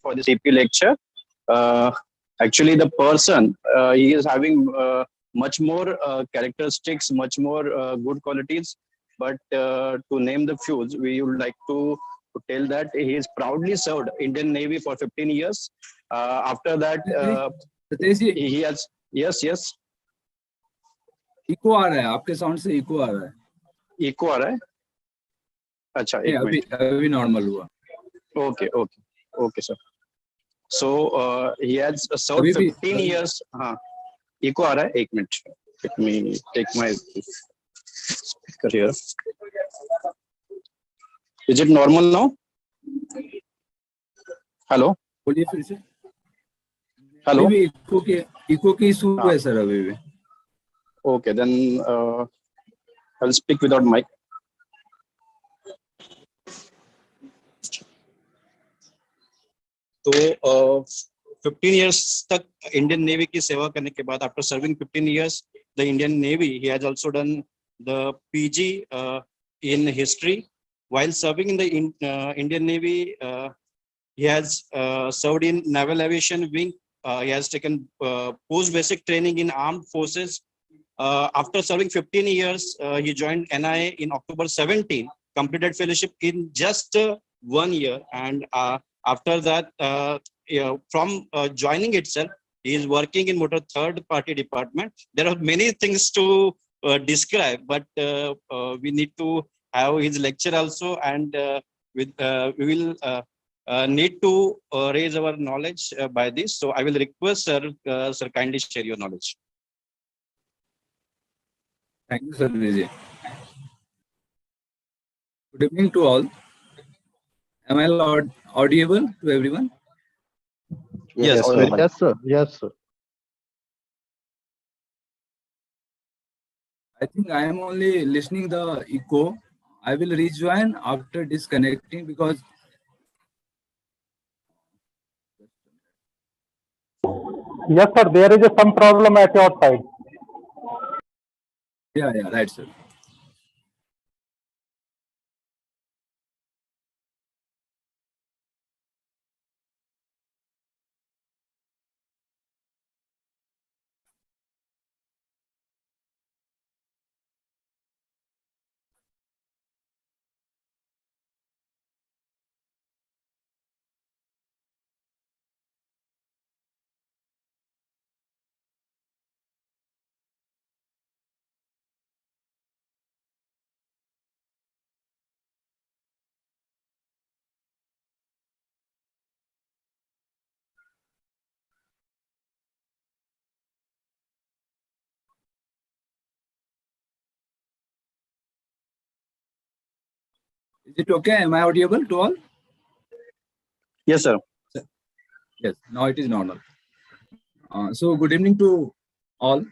For this AP lecture. Uh, Actually, the person he is having much more characteristics, much more good qualities. But to name the few, we would like to tell that he is proudly served Indian Navy for 15 years. After that, Satish ji he has yes. Eco आ रहा है, आपके sound से eco आ रहा है. Eco आ रहा है. अच्छा एक मिनट. अभी नॉर्मल हुआ. Okay sir. So he has served 15 years. हाँ इको आ रहा है. एक minute. Let me take my speaker here. Is it normal now? Hello. बोलिए फिर से. Hello. अभी भी इको की इशू है सर अभी भी. Okay, then I'll speak without mic. तो 15 years तक इंडियन नेवी की सेवा करने के बाद, after serving 15 years the Indian Navy, he has also done the PG in history. While serving in the Indian Navy, he has served in Naval Aviation Wing. He has taken post basic training in armed forces. After serving 15 years, he joined NIA in October 17, completed fellowship in just 1 year. And after that, from joining itself, he is working in motor third party department. There are many things to describe, but we need to have his lecture also, and we will need to raise our knowledge by this. So I will request sir, kindly share your knowledge. Thank you, sir. Good evening to all. Am I audible to everyone? Yes, sir. Yes, sir. I think I am only listening the echo. I will rejoin after disconnecting because Yes, sir. There is some problem at your side. Yeah, right, sir. Is it okay? Am I audible to all? Yes, sir. Yes, now it is normal. So good evening to all.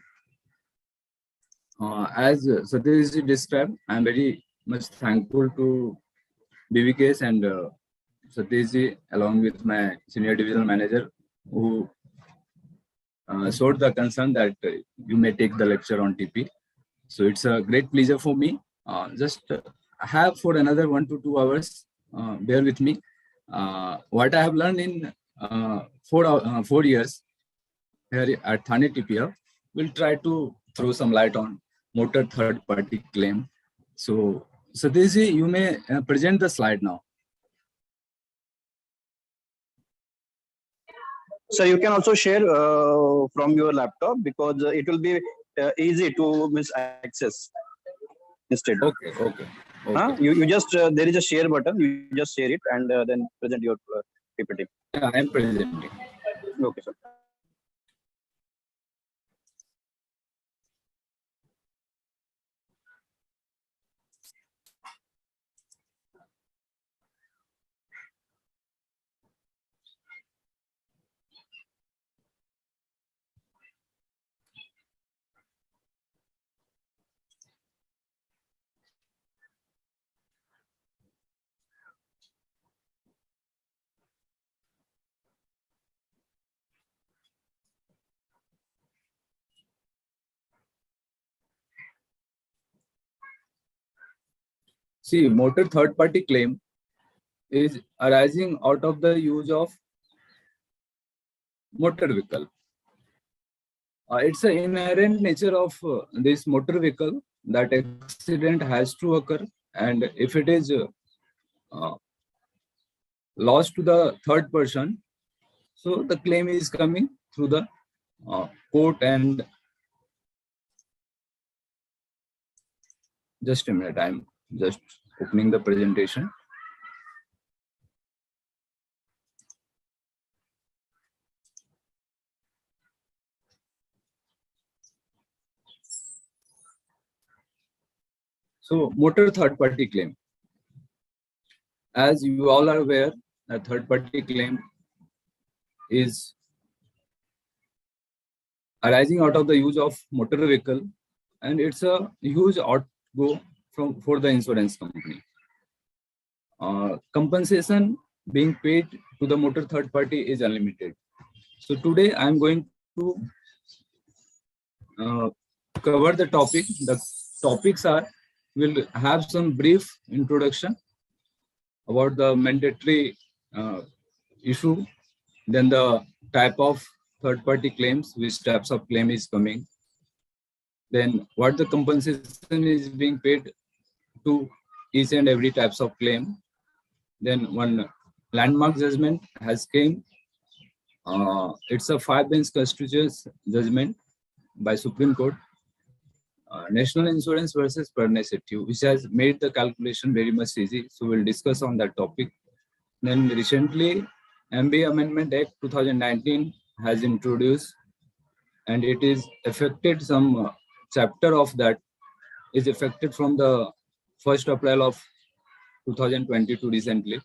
As Satish described, I am very much thankful to BVKS and Satish along with my senior divisional manager who showed the concern that you may take the lecture on TP. So it's a great pleasure for me. Just have for another 1 to 2 hours. Bear with me. What I have learned in 4 years here at Thane TPF, we'll try to throw some light on motor third-party claim. So, Satishji, you may present the slide now. So you can also share from your laptop because it will be easy to miss access instead. Okay. You just there is a share button. You just share it and then present your PPT. Yeah, I am presenting. Okay, sir. See, motor third-party claim is arising out of the use of motor vehicle. It's an inherent nature of this motor vehicle that accident has to occur, and if it is lost to the third person, so the claim is coming through the court. And just a minute, I'm just opening the presentation. So, motor third-party claim. As you all are aware, a third-party claim is arising out of the use of motor vehicle, and it's a huge outgo for the insurance company. Compensation being paid to the motor third party is unlimited. So today I'm going to cover the topic. The topics are, we'll have some brief introduction about the mandatory issue, then the type of third party claims, which types of claim is coming, then what the compensation is being paid to each and every types of claim. Then one landmark judgment has came. It's a 5-bench constitutional judgment by Supreme Court. National Insurance versus Pernicity, which has made the calculation very much easy. So we'll discuss on that topic. Then recently, MB Amendment Act 2019 has introduced, and it is affected some chapter of that is affected from the 1st April of 2022 recently.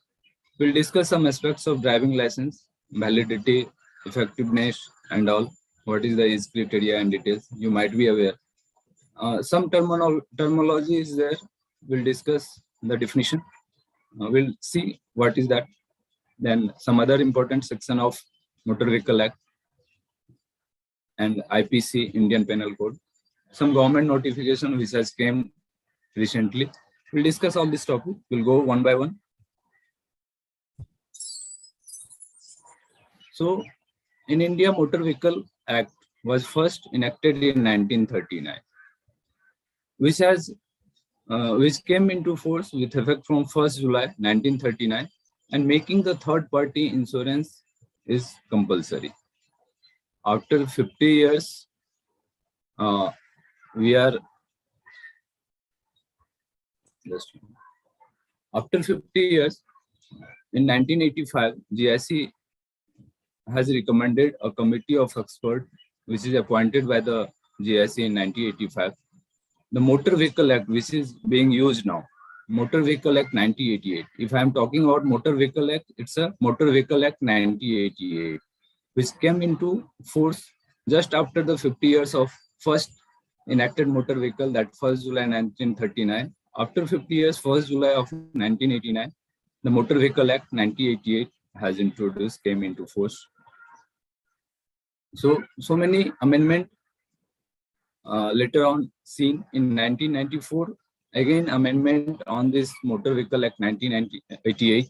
We'll discuss some aspects of driving license, validity, effectiveness, and all. What is the age criteria and details? You might be aware. Some terminology is there. We'll discuss the definition. We'll see what is that. Then some other important section of Motor Vehicle Act and IPC, Indian Penal Code. some government notification which has came recently. We'll discuss all this topic. We'll go one by one. So in India, Motor Vehicle Act was first enacted in 1939, which came into force with effect from 1st July 1939, and making the third party insurance is compulsory. After 50 years, after 50 years, in 1985, GIC has recommended a committee of experts, which is appointed by the GIC in 1985. The Motor Vehicle Act, which is being used now, Motor Vehicle Act 1988. If I am talking about Motor Vehicle Act, it's a Motor Vehicle Act 1988, which came into force just after the 50 years of first enacted motor vehicle, that 1st July 1939. After 50 years, 1st July of 1989, the Motor Vehicle Act 1988 has introduced, came into force. So many amendments later on seen in 1994. Again, amendment on this Motor Vehicle Act 1988.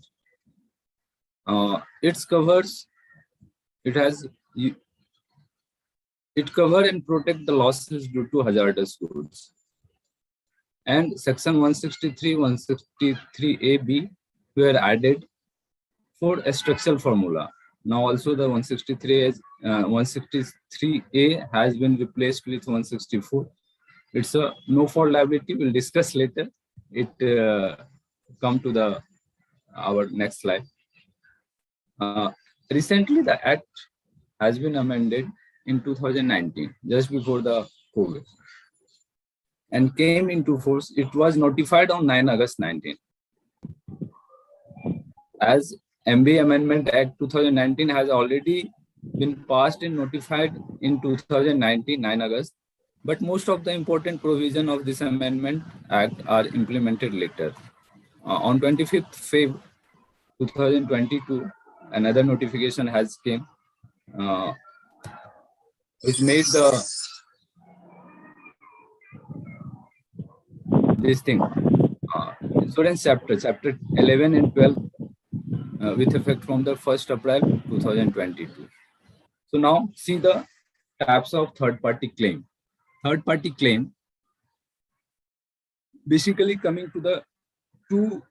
It cover and protect the losses due to hazardous goods. And section 163, 163A-B were added for a structural formula. Now also the 163A has been replaced with 164. It's a no fault liability. We'll discuss later. It come to our next slide. Recently, the Act has been amended in 2019, just before the COVID, and came into force. It was notified on 9 August 19. As MB Amendment Act 2019 has already been passed and notified in 2019, 9 August, but most of the important provision of this Amendment Act are implemented later. On 25th Feb 2022, another notification has came, which made insurance chapter 11 and 12 with effect from the 1st April 2022. So now see the types of third party claim. Third party claim basically coming to the two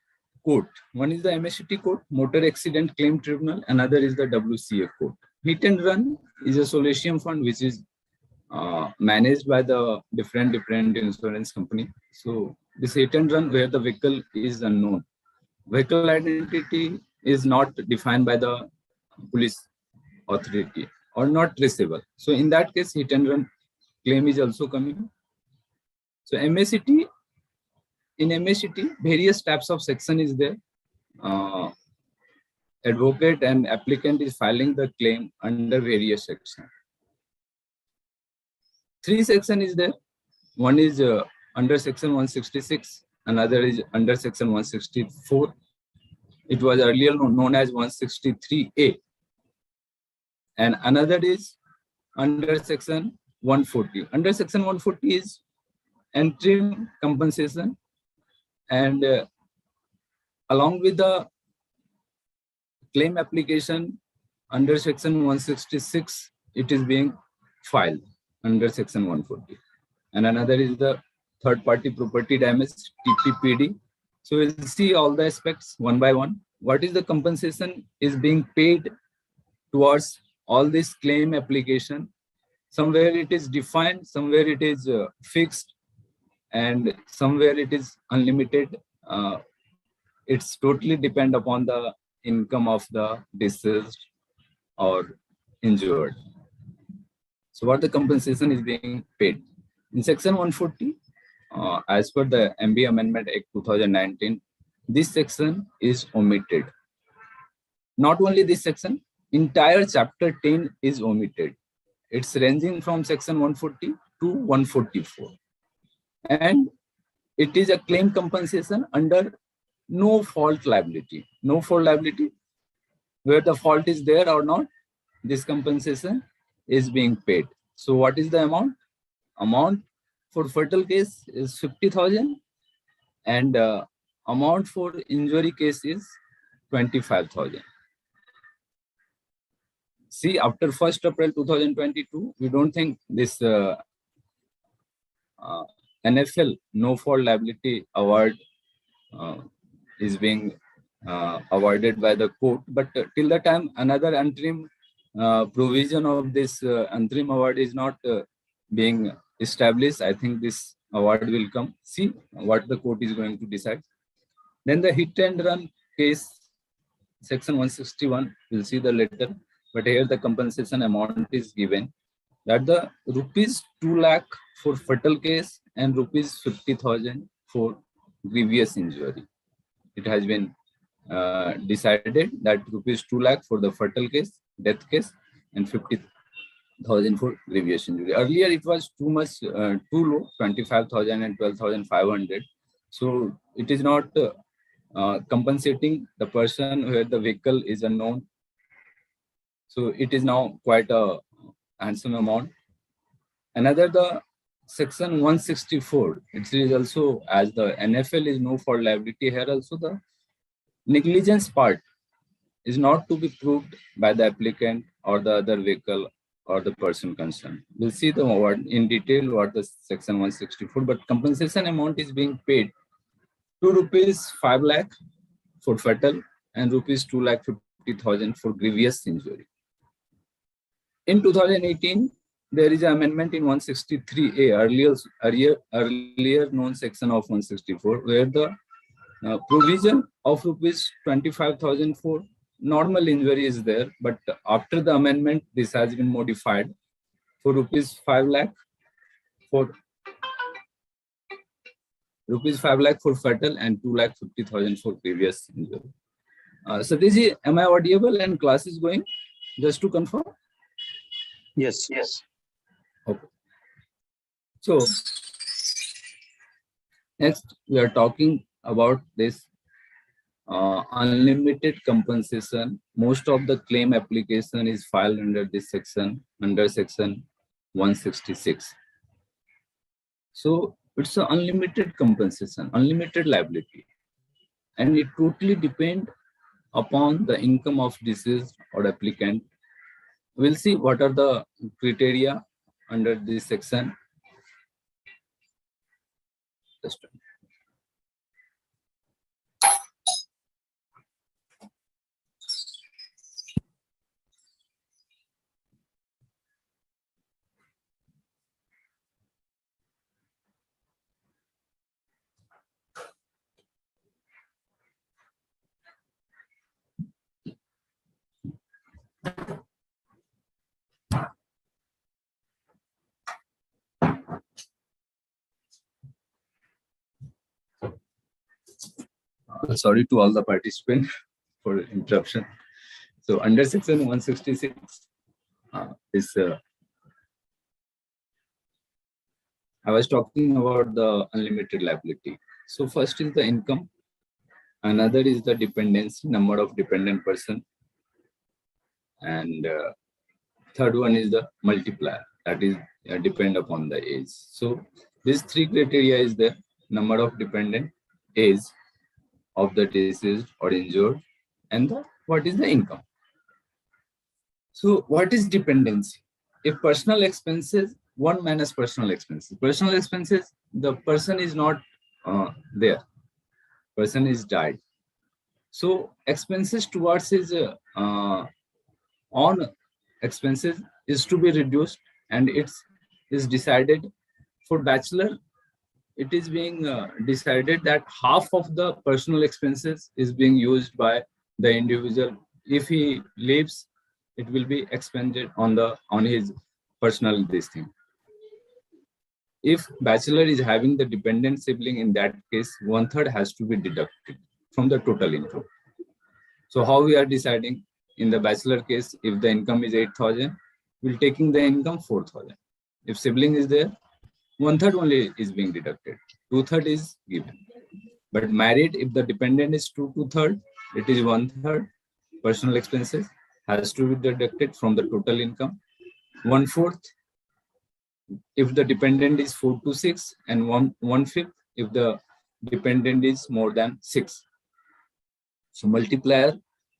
court. One is the MACT court, Motor Accident Claim Tribunal. Another is the WCA court. Hit and run is a solution fund which is managed by the different insurance company. So this hit and run where the vehicle is unknown. Vehicle identity is not defined by the police authority or not traceable. So in that case, hit and run claim is also coming. So MACT, in MACT, various types of section is there. Advocate and applicant is filing the claim under various sections. 3 sections is there. One is under section 166, another is under section 164. It was earlier known as 163A. And another is under section 140. Under section 140 is interim compensation, and along with the claim application under section 166, it is being filed under section 140. And another is the third party property damage, TPPD. So we'll see all the aspects one by one. What is the compensation is being paid towards all this claim application? Somewhere it is defined, somewhere it is fixed, and somewhere it is unlimited. It's totally depend upon the income of the deceased or injured. So what the compensation is being paid? In section 140, as per the MB Amendment Act 2019, this section is omitted. Not only this section, entire chapter 10 is omitted. It's ranging from section 140 to 144. And it is a claim compensation under no fault liability. No fault liability, where the fault is there or not, this compensation is being paid. So what is the amount? Amount for fatal case is 50,000 and amount for injury case is 25,000. See, after 1st April 2022, we don't think this NFL no fault liability award is being awarded by the court, but till the time another interim provision of this interim award is not being established, I think this award will come. See what the court is going to decide. Then the hit and run case, section 161, we'll see the letter, but here the compensation amount is given that the rupees 2 lakh for fatal case and rupees 50,000 for grievous injury. It has been decided that rupees 2 lakh for the fatal case, death case, and 50,000 for grievous injury. Earlier it was too much, too low, 25,000 and 12,500. So it is not compensating the person where the vehicle is unknown. So it is now quite a handsome amount. Another, the section 164, it is also, as the NFL is no fault liability, here also the negligence part is not to be proved by the applicant or the other vehicle or the person concerned. We'll see the award in detail what the section 164, but compensation amount is being paid to rupees 5 lakh for fatal and rupees 2 lakh 50,000 for grievous injury. In 2018, there is an amendment in 163A, earlier known section of 164, where the provision of rupees 25,000 for normal injury is there, but after the amendment, this has been modified for rupees 5 lakh for fatal and 2 lakh 50,000 for grievous injury. Satish, am I audible and class is going? Just to confirm. Yes. Okay. So next we are talking about this unlimited compensation. Most of the claim application is filed under this section, under section 166. So it's an unlimited compensation, unlimited liability, and it totally depends upon the income of deceased or applicant. We'll see what are the criteria under this section. Just sorry to all the participants for interruption. So under section 166 I was talking about the unlimited liability. So first is the income, another is the dependency, number of dependent person, and third one is the multiplier, that is depend upon the age. So these three criteria is the number of dependent, age of the deceased or injured, and what is the income. So what is dependency? If personal expenses, one minus personal expenses. Personal expenses, the person is not there. Person is died. So expenses towards his on expenses is to be reduced, and it is decided for bachelor. It is being decided that half of the personal expenses is being used by the individual. If he leaves, it will be expended on his personal this thing. If bachelor is having the dependent sibling, in that case, 1/3 has to be deducted from the total income. So how we are deciding? In the bachelor case, if the income is 8,000, we're taking the income 4,000. If sibling is there, 1/3 only is being deducted. 2/3 is given. But married, if the dependent is 2/3, it is 1/3. Personal expenses has to be deducted from the total income. 1/4 if the dependent is 4 to 6, and 1/5 if the dependent is more than 6. So multiplier,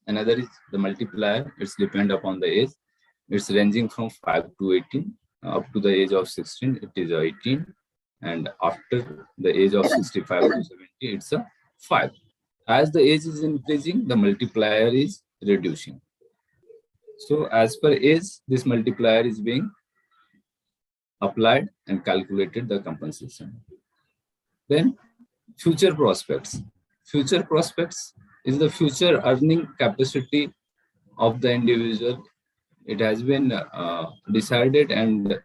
another is the multiplier, it's depend upon the age. It's ranging from 5 to 18. Up to the age of 16, it is 18. And after the age of 65 to 70, it's a 5. As the age is increasing, the multiplier is reducing. So as per age, this multiplier is being applied and calculated the compensation. Then future prospects. Future prospects is the future earning capacity of the individual. It has been decided and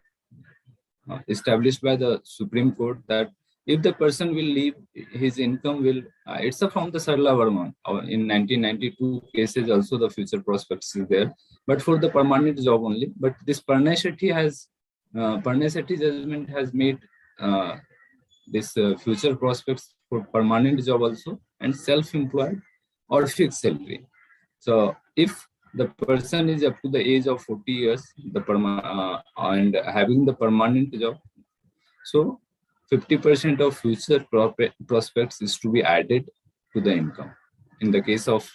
established by the Supreme Court that if the person will leave, his income will, it's from the Sarla Verma. In 1992 cases also the future prospects is there, but for the permanent job only. But this Parnay Shetty judgment has made this future prospects for permanent job also, and self-employed or fixed salary. So if the person is up to the age of 40 years, and having the permanent job, so 50% of future prospects is to be added to the income. In the case of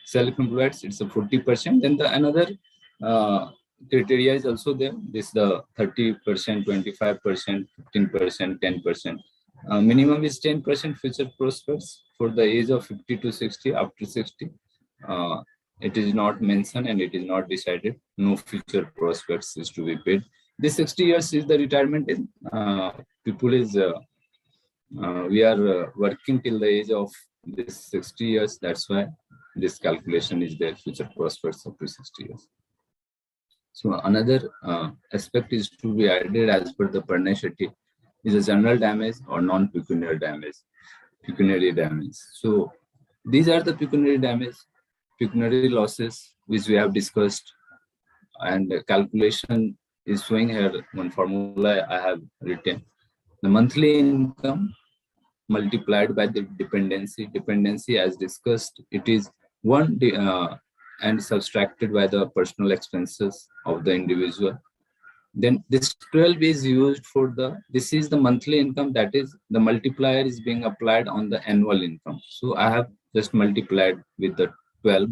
self-employed, it's a 40%. Then the another criteria is also there. This the 30%, 25%, 15%, 10%. Minimum is 10% future prospects for the age of 50 to 60. After 60, it is not mentioned and it is not decided. No future prospects is to be paid. This 60 years is the retirement. People is we are working till the age of this 60 years. That's why this calculation is there. Future prospects up to 60 years. So another aspect is to be added as per the Parnay Shetty is a general damage or non-pecuniary damage. Pecuniary damage. So these are the pecuniary damage, pecuniary losses which we have discussed, and calculation is showing here one formula I have written. The monthly income multiplied by the dependency. Dependency, as discussed, it is one and subtracted by the personal expenses of the individual. Then this 12 is used for this is the monthly income, that is the multiplier is being applied on the annual income. So I have just multiplied with the 12.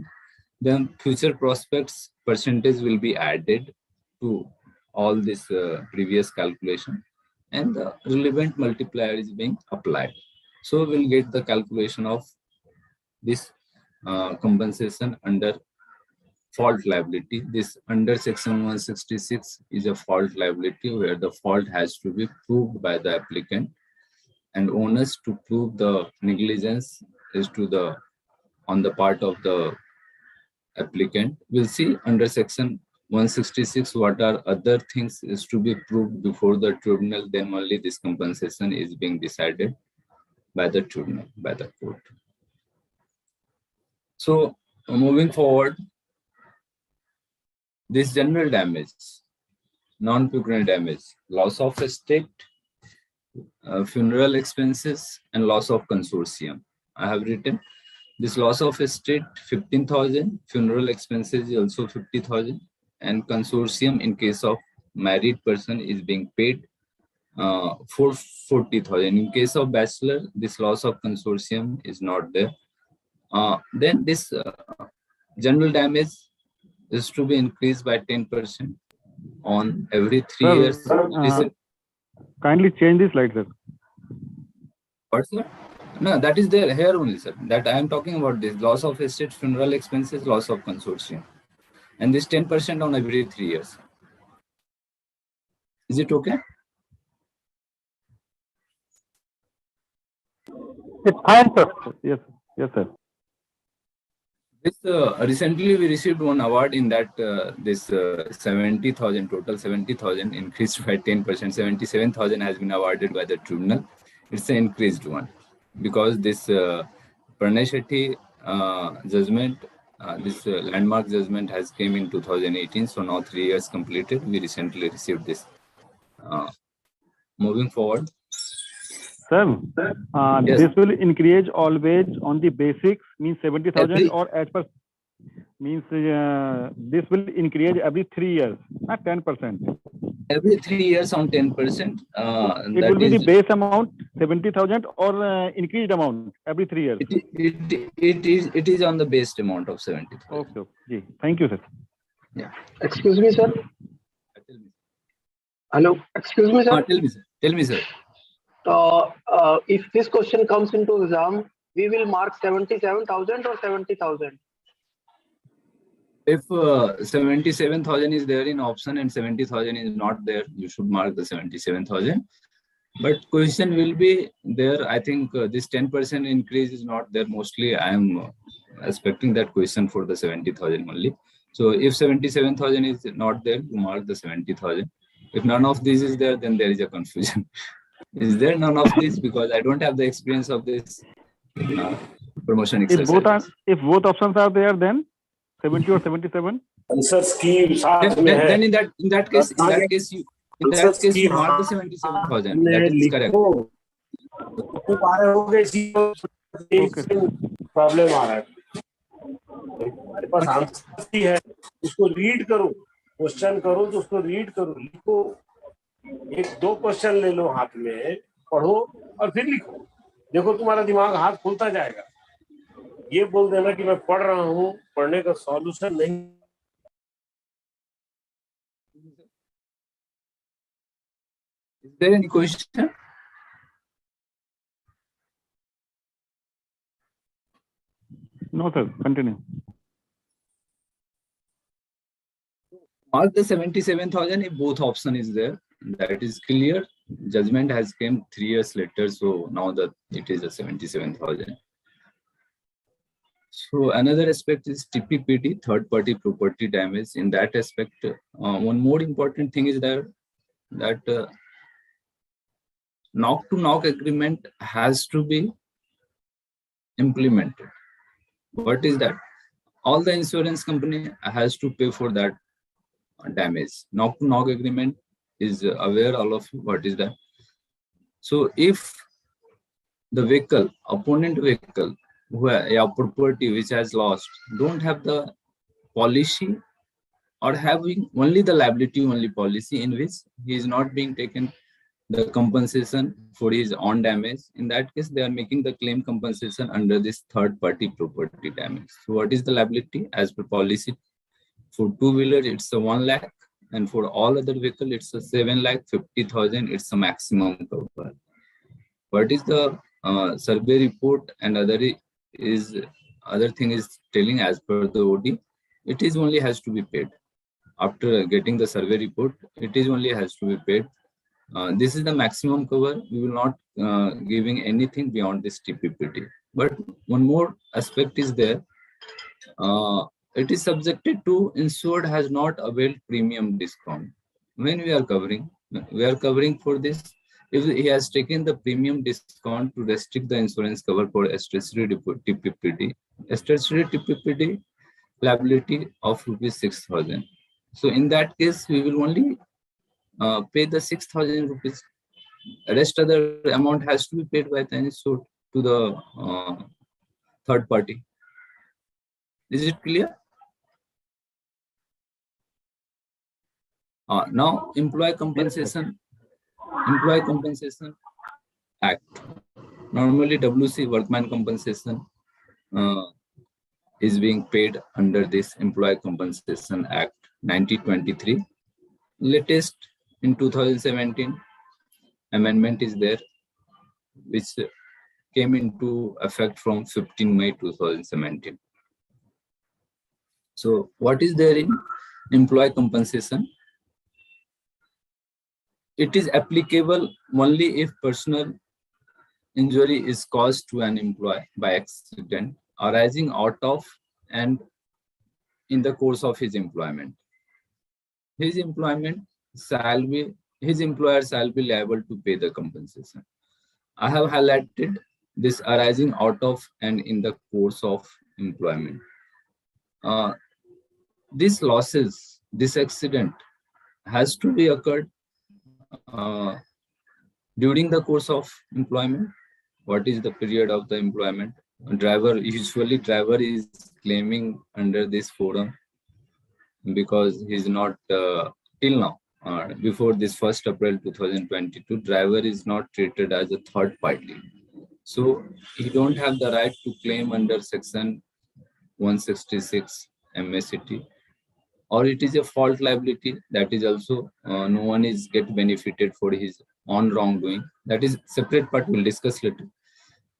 Then future prospects percentage will be added to all this previous calculation, and the relevant multiplier is being applied. So we'll get the calculation of this compensation under fault liability. This under section 166 is a fault liability where the fault has to be proved by the applicant, and onus to prove the negligence is on the part of the applicant. We'll see under section 166 what are other things is to be proved before the tribunal. Then only this compensation is being decided by the tribunal, by the court. So moving forward, this general damage, non-pecuniary damage, loss of estate, funeral expenses, and loss of consortium. I have written this loss of estate 15,000, funeral expenses is also 50,000, and consortium in case of married person is being paid for 40,000. In case of bachelor, this loss of consortium is not there. Then this general damage is to be increased by 10% on every 3 years. Kindly change the slide, sir. What, sir? No, that is there here only, sir. That I am talking about this loss of estate, funeral expenses, loss of consortium, and this 10% on every 3 years. Is it okay? It's fine, sir. Yes, yes, sir. This recently we received one award in that this 70,000, total 70,000 increased by 10%. 77,000 has been awarded by the tribunal. It's an increased one because this Parnay Shetty judgment, this landmark judgment has came in 2018. So now 3 years completed. We recently received this. Moving forward. Sir, Yes. this will increase always on the basics, means 70,000, or as per means this will increase every 3 years, not 10%. Every 3 years on 10%. It That will be the is, base amount 70,000 or increased amount every 3 years. it is on the base amount of 70,000. Okay. Ji. Thank you, sir. Yeah. Excuse me, sir. Hello. Excuse me, sir. Tell me, sir. Tell me, sir. If this question comes into exam, we will mark 77,000 or 70,000. If 77,000 is there in option and 70,000 is not there, you should mark the 77,000. But question will be there. I think this 10% increase is not there. Mostly, I am expecting that question for the 70,000 only. So if 77,000 is not there, you mark the 70,000. If none of this is there, then there is a confusion. Is there none of this? Because I don't have the experience of this promotion exercise. If both options are there, then 70 or 77. Answer scheme साथ में है. Then in that case you mark the 77,000. That is correct. Problem आ रहा है. हमारे पास answer है, उसको read करो, question करो तो उसको रीड करो, लिखो. एक दो क्वेश्चन ले लो हाथ में, पढ़ो और फिर लिखो. देखो तुम्हारा दिमाग हाथ खुलता जाएगा. ये बोल देना कि मैं पढ़ रहा हूँ, पढ़ने का सॉल्यूशन नहीं. Is there any question? No, sir. Continue. Mark the 77,000 if both option is there. That is clear. Judgment has came 3 years later, so now that it is a 77,000. So another aspect is TPPD, third party property damage. In that aspect, one more important thing is that knock to knock agreement has to be implemented. What is that? All the insurance company has to pay for that damage. Knock to knock agreement is aware, all of you, what is that? So if the vehicle, opponent vehicle, a property which has lost, don't have the policy or having only the liability only policy in which he is not being taken the compensation for his own damage, in that case they are making the claim compensation under this third party property damage. So what is the liability as per policy? For two-wheeler it's a 1 lakh, and for all other vehicle it's a 7,50,000. It's a maximum cover. What is the survey report and other thing is telling as per the OD, it is only has to be paid. After getting the survey report, it is only has to be paid. This is the maximum cover. We will not giving anything beyond this TPPT. But one more aspect is there. It is subjected to insured has not availed premium discount. When we are covering for this. If he has taken the premium discount to restrict the insurance cover for statutory TPPT, statutory TPPT liability of ₹6,000. So in that case, we will only pay the 6,000 rupees. Rest other amount has to be paid by the insured to the third party. Is it clear? Now, Employee Compensation Act. Normally, WC Workman Compensation is being paid under this Employee Compensation Act 1923. Latest in 2017 amendment is there, which came into effect from 15 May 2017. So what is there in employee compensation? It is applicable only if personal injury is caused to an employee by accident arising out of and in the course of his employment. His employer shall be liable to pay the compensation. I have highlighted this arising out of and in the course of employment. These losses, this accident has to be occurred during the course of employment. What is the period of the employment? Usually driver is claiming under this forum because he's not till now before this 1st April 2022, driver is not treated as a third party. So he don't have the right to claim under section 166 MSCT, or it is a fault liability. That is also no one is get benefited for his own wrongdoing. That is separate part, we'll discuss later.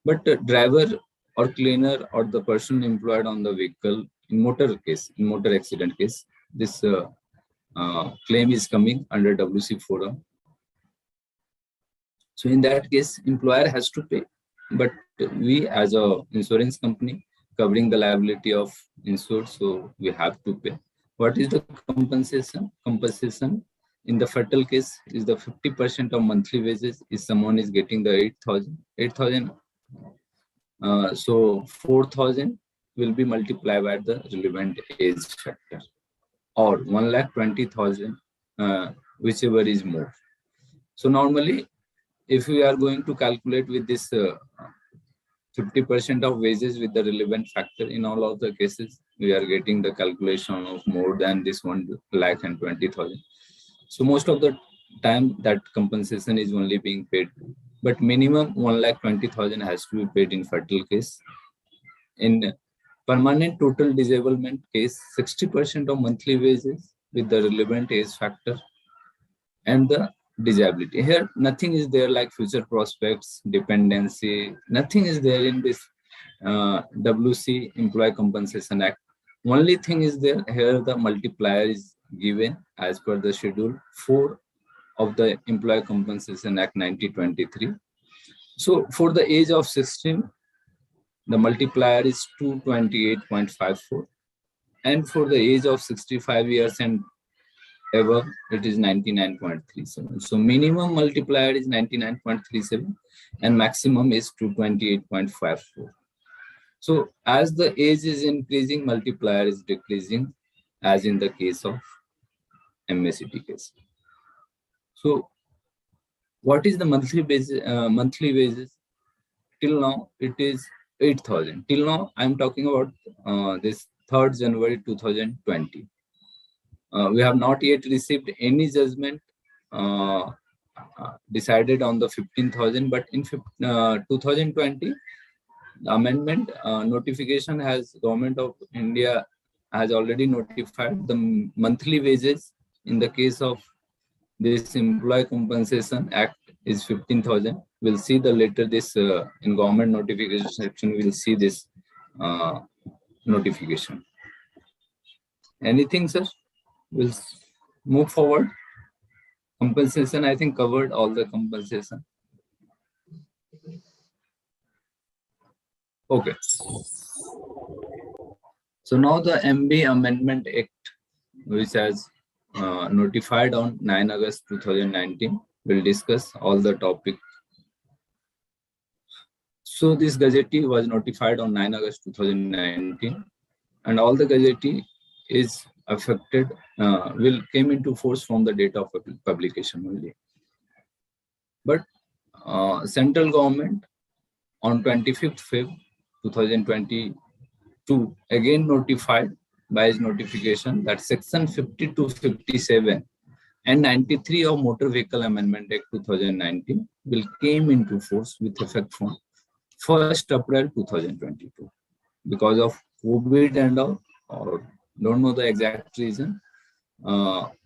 But driver or cleaner or the person employed on the vehicle in motor accident case, this claim is coming under WC forum. So in that case, employer has to pay, but we as a insurance company covering the liability of insured, so we have to pay. What is the compensation? Compensation in the fatal case is the 50% of monthly wages if someone is getting the 8,000. So 4,000 will be multiplied by the relevant age factor, or 1,20,000, whichever is more. So normally, if we are going to calculate with this 50% of wages with the relevant factor, in all of the cases, we are getting the calculation of more than this 1,20,000. So most of the time that compensation is only being paid, but minimum 1,20,000 has to be paid in fatal case. In permanent total disablement case, 60% of monthly wages with the relevant age factor and the disability. Here, nothing is there like future prospects, dependency, nothing is there in this WC Employee Compensation Act. Only thing is there here, the multiplier is given as per the schedule 4 of the Employee Compensation Act 1923. So for the age of 16, the multiplier is 228.54, and for the age of 65 years and above, it is 99.37. So minimum multiplier is 99.37 and maximum is 228.54. So as the age is increasing, multiplier is decreasing, as in the case of MSCT case. So what is the monthly wages? Till now it is 8,000. Till now I'm talking about this 3rd January 2020. We have not yet received any judgment decided on the 15,000, but in 2020, the amendment notification has Government of India has already notified the monthly wages in the case of this Employee Compensation Act is 15,000. We'll see the later this in government notification section. We'll see this notification. Anything, sir? We'll move forward. Compensation, I think covered all the compensation. Okay. So now the MB Amendment Act, which has notified on 9 August 2019, we'll discuss all the topic. So this Gazette was notified on 9 August 2019, and all the Gazette is affected, will came into force from the date of publication only. But central government on 25th Feb 2022 again notified by its notification that section 50 to 57 and 93 of Motor Vehicle Amendment Act 2019 will came into force with effect from 1st April 2022 because of COVID and all, or don't know the exact reason.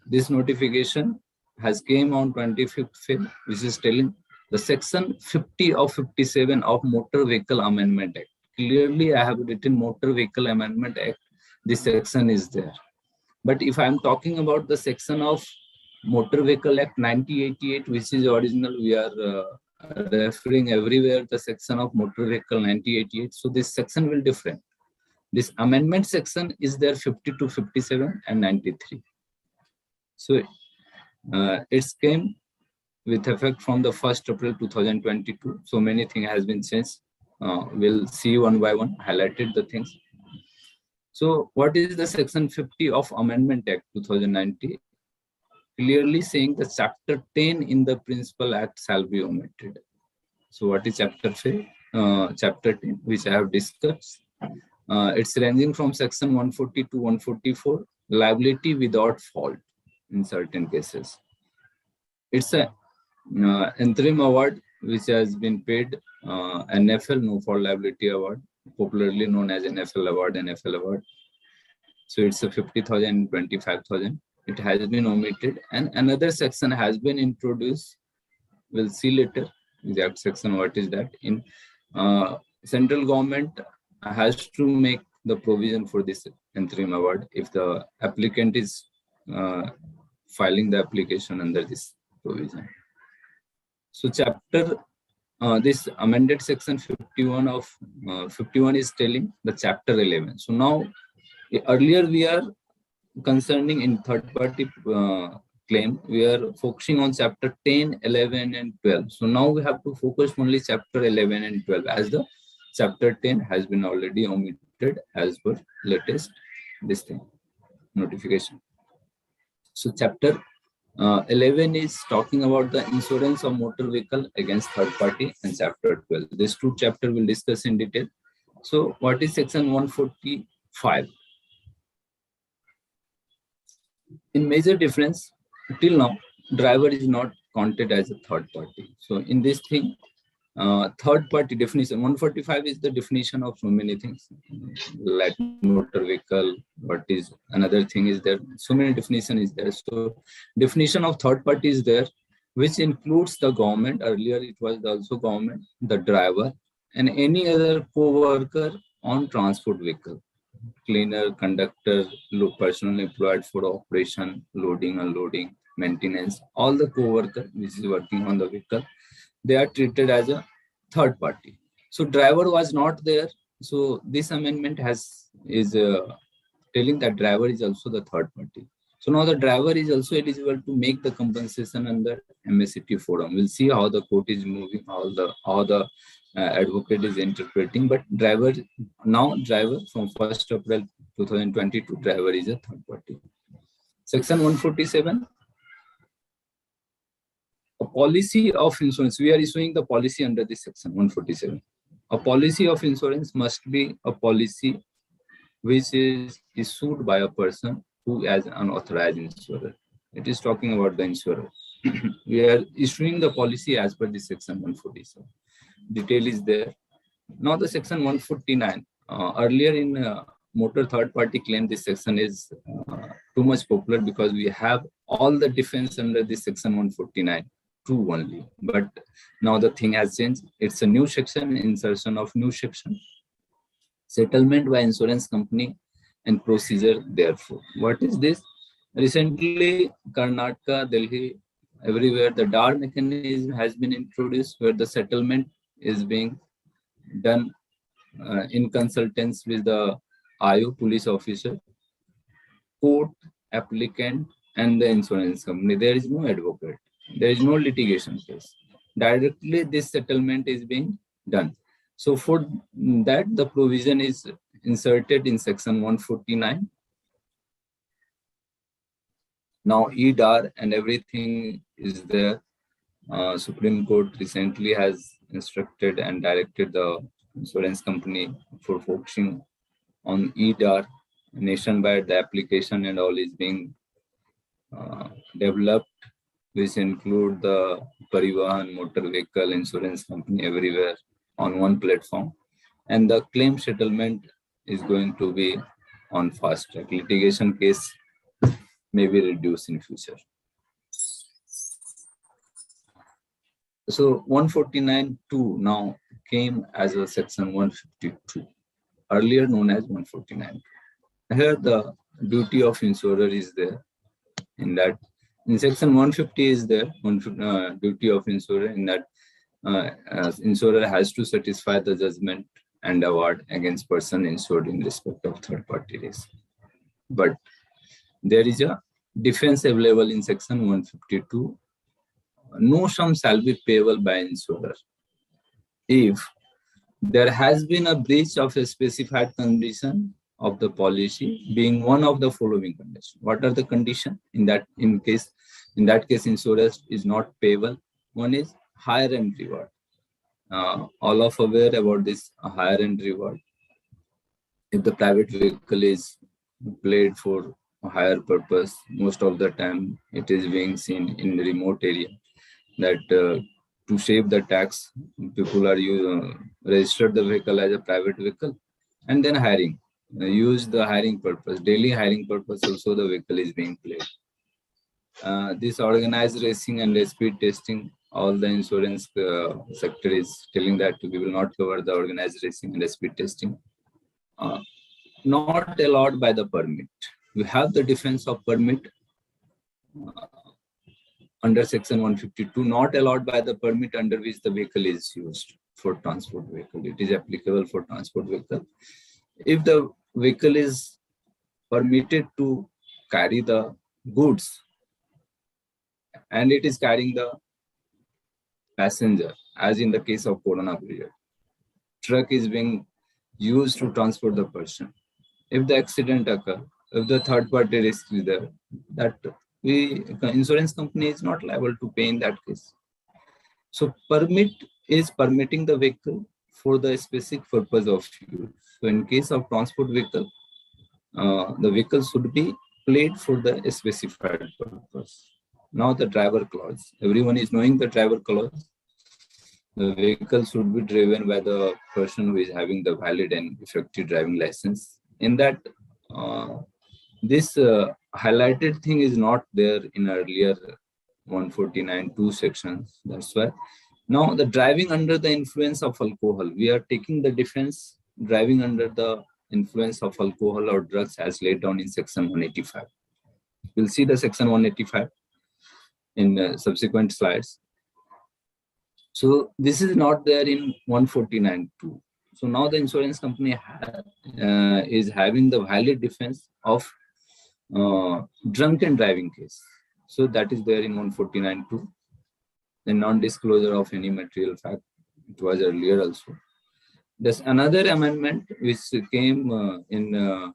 This notification has came on 25th Feb, which is telling the section 50 of 57 of Motor Vehicle Amendment Act. Clearly, I have written Motor Vehicle Amendment Act. This section is there. But if I'm talking about the section of Motor Vehicle Act 1988, which is original, we are referring everywhere the section of Motor Vehicle 1988. So this section will different. This amendment section is there 50 to 57 and 93. So it's came with effect from the 1st April 2022. So many things has been changed. We'll see one by one, highlighted the things. So what is the section 50 of Amendment Act 2019? Clearly saying the chapter 10 in the Principal Act shall be omitted. So what is chapter 10, which I have discussed? It's ranging from section 140 to 144, liability without fault. in certain cases. It's a interim award which has been paid, NFL, no fault liability award, popularly known as NFL award. So it's a 50,000 and 25,000. It has been omitted, and another section has been introduced. We'll see later exact section what is that. In central government has to make the provision for this interim award if the applicant is filing the application under this provision. So chapter this amended section 51 of 51 is telling the chapter 11. So now earlier we are concerning in third party claim, we are focusing on chapter 10, 11 and 12. So now we have to focus only chapter 11 and 12 as the chapter 10 has been already omitted as per latest this thing notification. So chapter 11 is talking about the insurance of motor vehicle against third party, and chapter 12. These two chapters we'll discuss in detail. So what is section 145? In major difference, till now, driver is not counted as a third party. So in this thing, third party definition, 145 is the definition of so many things, like motor vehicle, what is another thing is there, so many definition is there. So definition of third party is there, which includes the government, earlier it was also government, the driver, and any other co-worker on transport vehicle, cleaner, conductor, personnel employed for operation, loading, unloading, maintenance, all the co-worker which is working on the vehicle, they are treated as a third party. So driver was not there. So this amendment is telling that driver is also the third party. So now the driver is also eligible to make the compensation under MSCT forum. We'll see how the court is moving, how the advocate is interpreting. But driver from 1st April 2022, driver is a third party. Section 147. A policy of insurance, we are issuing the policy under this section 147. A policy of insurance must be a policy which is issued by a person who is an authorized insurer. It is talking about the insurer. We are issuing the policy as per this section 147. Detail is there. Now the section 149. Earlier in motor third party claim, this section is too much popular because we have all the defense under this section 149. True only, but now the thing has changed. It's a new section, insertion of new section, settlement by insurance company and procedure. Therefore, what is this? Recently, Karnataka, Delhi, everywhere the DAR mechanism has been introduced, where the settlement is being done in consultance with the IO, police officer, court, applicant, and the insurance company. There is no advocate. There is no litigation case. Directly, this settlement is being done. So for that, the provision is inserted in section 149. Now EDAR and everything is there. Supreme Court recently has instructed and directed the insurance company for focusing on EDAR. Nationwide, the application and all is being developed, which include the Parivahan, motor vehicle, insurance company everywhere on one platform. And the claim settlement is going to be on fast track. Litigation case may be reduced in future. So 149.2 now came as a section 152, earlier known as 149. Here the duty of insurer is there. In that, in section 150 is there, duty of insurer, in that insurer has to satisfy the judgment and award against person insured in respect of third party risk. But there is a defense available in section 152. No sum shall be payable by insurer if there has been a breach of a specified condition of the policy, being one of the following conditions. What are the conditions? In that case, insurance is not payable. One is higher end reward. All of aware about this higher end reward. If the private vehicle is played for higher purpose. Most of the time, it is being seen in remote area that to save the tax, people are registered the vehicle as a private vehicle and then hiring. Use the hiring purpose, daily hiring purpose also the vehicle is being played. This organized racing and speed testing, all the insurance sector is telling that we will not cover the organized racing and speed testing. Not allowed by the permit. We have the defense of permit under section 152, not allowed by the permit under which the vehicle is used for transport vehicle. It is applicable for transport vehicle. If the vehicle is permitted to carry the goods and it is carrying the passenger, as in the case of Corona period, truck is being used to transport the person. If the accident occurs, if the third party risk is there, that insurance company is not liable to pay in that case. So permit is permitting the vehicle for the specific purpose of use. So in case of transport vehicle, the vehicle should be played for the specified purpose. Now the driver clause. Everyone is knowing the driver clause. The vehicle should be driven by the person who is having the valid and effective driving license. In that, this highlighted thing is not there in earlier 149(2) sections. That's why now the driving under the influence of alcohol, we are taking the defense driving under the influence of alcohol or drugs as laid down in section 185. We'll see the section 185 in subsequent slides. So this is not there in 149(2). So now the insurance company is having the valid defense of drunken driving case. So that is there in 149(2). The non-disclosure of any material fact. It was earlier also. There's another amendment which came in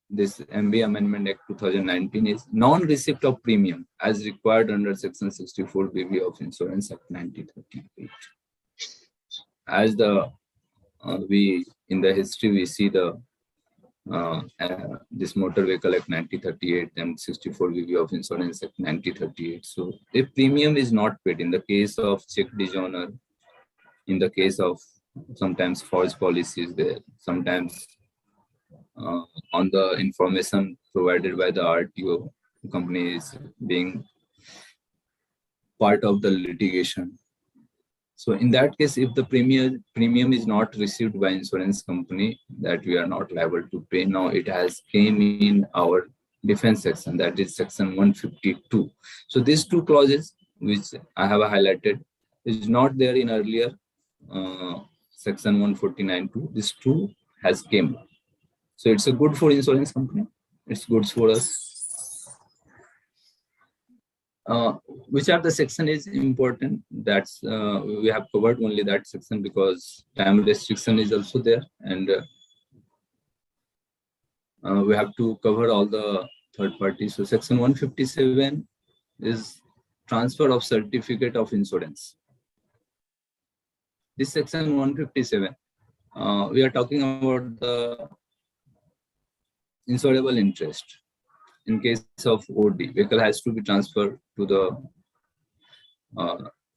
this MB Amendment Act 2019 is non-receipt of premium as required under section 64 BV of Insurance Act 1938. As the we in the history we see the this Motor Vehicle Act 1938 and 64 BV of Insurance Act 1938. So if premium is not paid in the case of check dishonor, in the case of sometimes false policies there, sometimes on the information provided by the RTO company is being part of the litigation. So in that case, if the premium is not received by insurance company, that we are not liable to pay. Now it has came in our defense section, that is section 152. So these two clauses which I have highlighted is not there in earlier section 149(2). This two has came. So it's a good for insurance company. It's good for us. Which are the section is important. That's we have covered only that section because time restriction is also there, and we have to cover all the third parties. So section 157 is transfer of certificate of insurance. This section 157, we are talking about the insurable interest. In case of OD, vehicle has to be transferred to the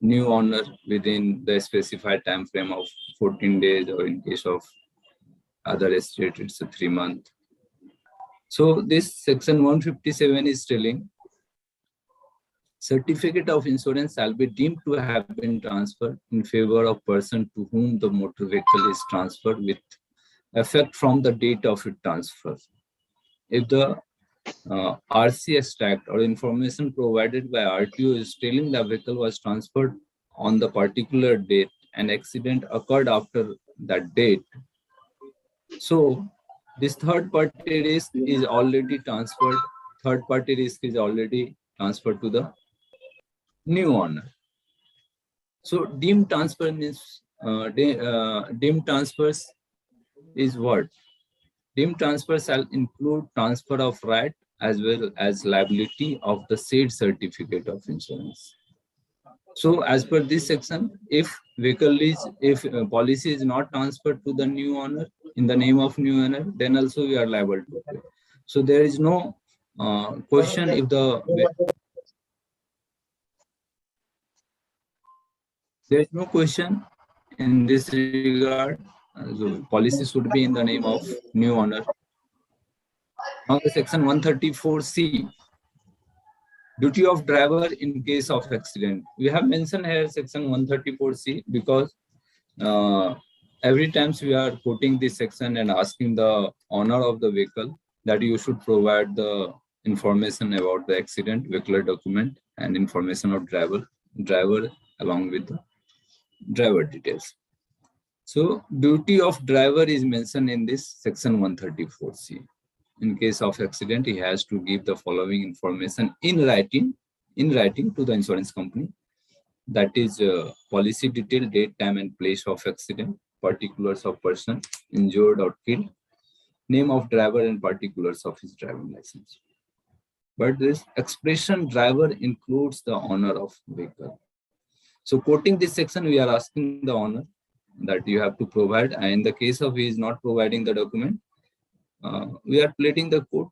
new owner within the specified time frame of 14 days, or in case of other estate, it's a 3 month. So this section 157 is telling certificate of insurance shall be deemed to have been transferred in favor of person to whom the motor vehicle is transferred with effect from the date of its transfer. If the RC extract or information provided by RTO is telling the vehicle was transferred on the particular date and accident occurred after that date, so this third party risk is already transferred. Third party risk is already transferred to the new owner. So deemed transfer means deemed transfers is what? Deemed transfer shall include transfer of right as well as liability of the said certificate of insurance. So as per this section, if policy is not transferred to the new owner in the name of new owner, then also we are liable to pay. So there is no question if the there is no question in this regard. So policy should be in the name of new owner. Now the section 134C, duty of driver in case of accident. We have mentioned here section 134C because every time we are quoting this section and asking the owner of the vehicle that you should provide the information about the accident, vehicular document, and information of driver along with the driver details. So duty of driver is mentioned in this section 134C. In case of accident, he has to give the following information in writing to the insurance company. That is policy detail, date, time, and place of accident, particulars of person injured or killed, name of driver, and particulars of his driving license. But this expression driver includes the owner of vehicle. So quoting this section, we are asking the owner that you have to provide. And in the case of he is not providing the document, we are pleading the court.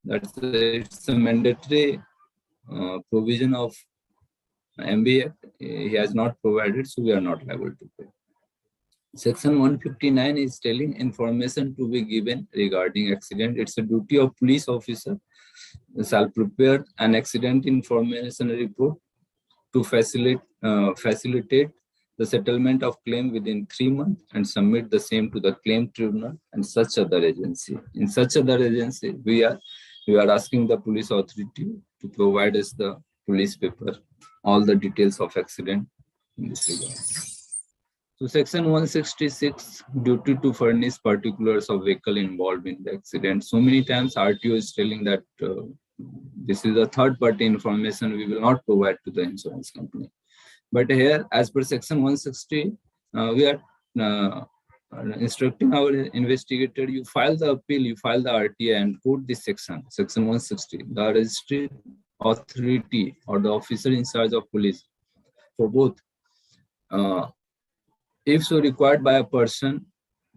It's a mandatory provision of MB Act. He has not provided, so we are not liable to pay. Section 159 is telling information to be given regarding accident. It's a duty of police officer shall prepare an accident information report to facilitate the settlement of claim within 3 months and submit the same to the claim tribunal and such other agency. In such other agency, we are asking the police authority to provide us the police paper, all the details of accident in this regard. So section 166, duty to furnish particulars of vehicle involved in the accident. So many times RTO is telling that this is a third party information we will not provide to the insurance company. But here, as per section 160, we are instructing our investigator, you file the appeal, you file the RTA and quote this section 160. The registry authority or the officer in charge of police for both, if so required by a person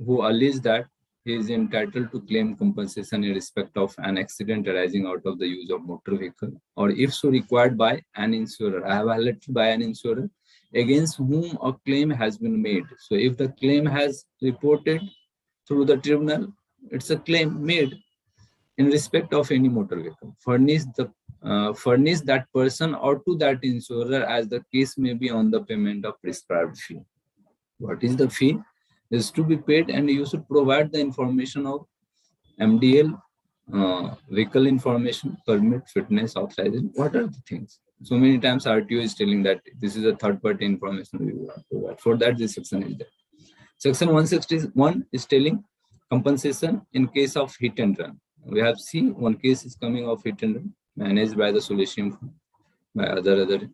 who alleges that he is entitled to claim compensation in respect of an accident arising out of the use of motor vehicle, or if so required by an insurer. I have highlighted by an insurer against whom a claim has been made. So if the claim has reported through the tribunal, it's a claim made in respect of any motor vehicle. Furnish that person or to that insurer as the case may be on the payment of prescribed fee. What is the fee? Is to be paid, and you should provide the information of MDL, vehicle information, permit, fitness, authorization. What are the things? So many times RTO is telling that this is a third party information we will provide. For that, this section is there. Section 161 is telling compensation in case of hit and run. We have seen one case is coming of hit and run managed by the Solatium, by other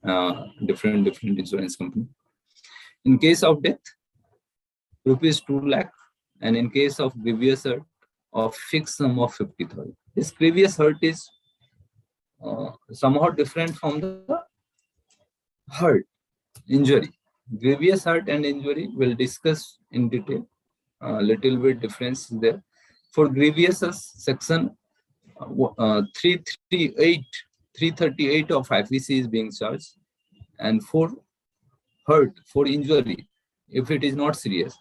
different insurance company. In case of death, rupees 2 lakh, and in case of grievous hurt, of fixed sum of 50,000. This grievous hurt is somewhat different from the hurt, injury. Grievous hurt and injury we'll discuss in detail. Little bit difference there. For grievous, section 338 of IPC is being charged, and for hurt, for injury, if it is not serious,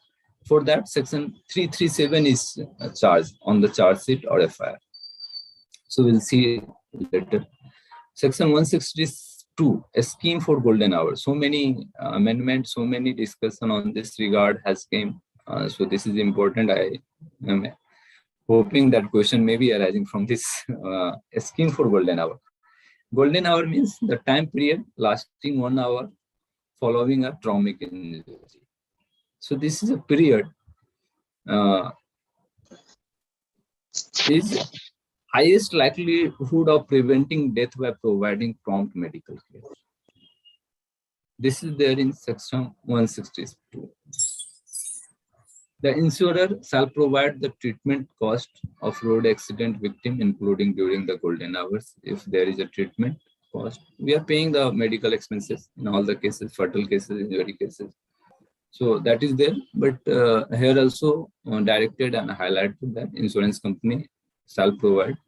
for that section 337 is charged on the charge sheet or FIR. So we'll see later. Section 162, a scheme for golden hour. So many amendments, so many discussion on this regard has came. So this is important. I am hoping that question may be arising from this a scheme for golden hour. Golden hour means the time period lasting 1 hour following a traumatic injury. So this is a period is highest likelihood of preventing death by providing prompt medical care. This is there in section 162. The insurer shall provide the treatment cost of road accident victim, including during the golden hours. If there is a treatment cost, we are paying the medical expenses in all the cases, fatal cases, injury cases. So that is there, but here also directed and highlighted that insurance company shall provide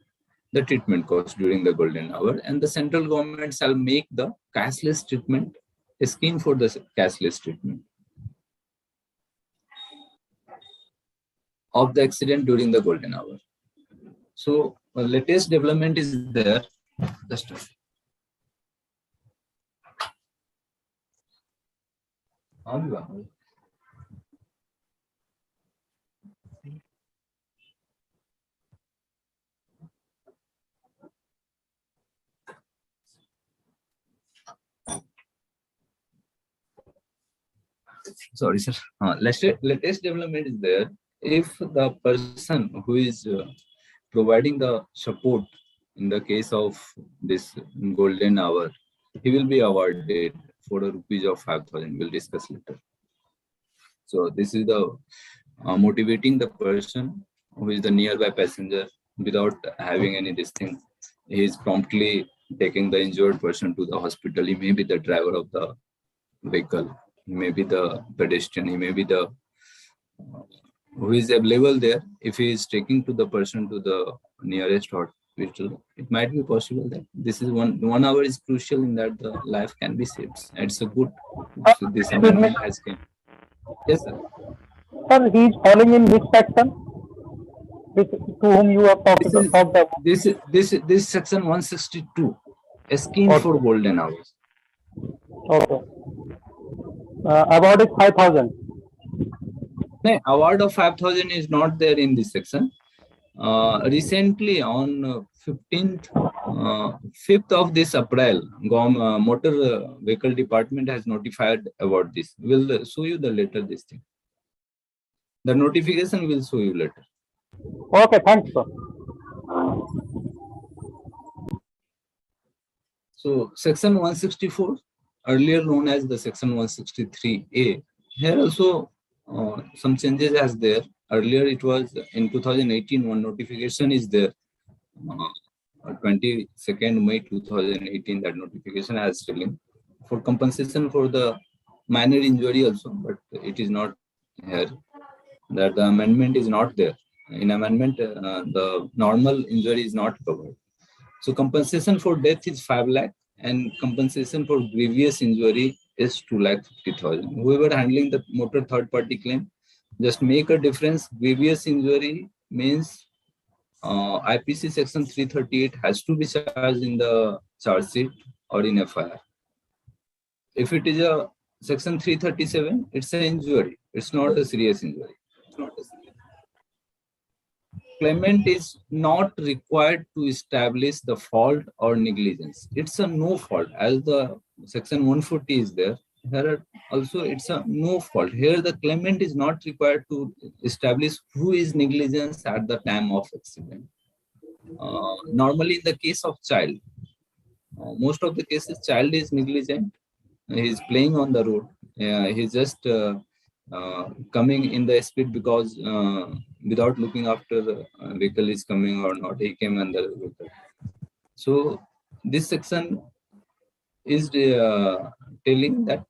the treatment cost during the golden hour, and the central government shall make the cashless treatment a scheme for the cashless treatment of the accident during the golden hour. So latest development is there. Just sorry, sir. Latest development is there. If the person who is providing the support in the case of this golden hour, he will be awarded for a rupees of 5,000. We'll discuss later. So this is the motivating the person who is the nearby passenger without having any this thing. He is promptly taking the injured person to the hospital. He may be the driver of the vehicle. He may be the pedestrian. He may be the who is available there. If he is taking to the person to the nearest hospital, it might be possible that this is 1 hour is crucial in that the life can be saved. It's a good. So this amendment has came. Yes, sir. Sir, he is falling in which section? To whom you are talking about? This section 162, a scheme for golden hours. Okay. Award is 5,000. No, award of 5,000 is not there in this section. Recently, on 5th of this April, Motor Vehicle Department has notified about this. We'll show you the later this thing. The notification will show you later. Okay, thanks, sir. So, section 164, earlier known as the section 163A. Here also some changes as there. Earlier it was in 2018, one notification is there. 22nd May 2018, that notification has still for compensation for the minor injury also, but it is not here. That the amendment is not there. In amendment, the normal injury is not covered. So compensation for death is 5 lakh and compensation for grievous injury is 2,50,000. Whoever handling the motor third party claim, just make a difference. Grievous injury means IPC section 338 has to be charged in the charge sheet or in FIR. If it is a section 337, it's an injury. It's not a serious injury. Claimant is not required to establish the fault or negligence. It's a no fault, as the section 140 is there. Here also it's a no fault. Here the claimant is not required to establish who is negligence at the time of accident. Normally in the case of child, most of the cases child is negligent. He is playing on the road. He's just coming in the speed because without looking after the vehicle is coming or not, he came under the vehicle. So this section is telling that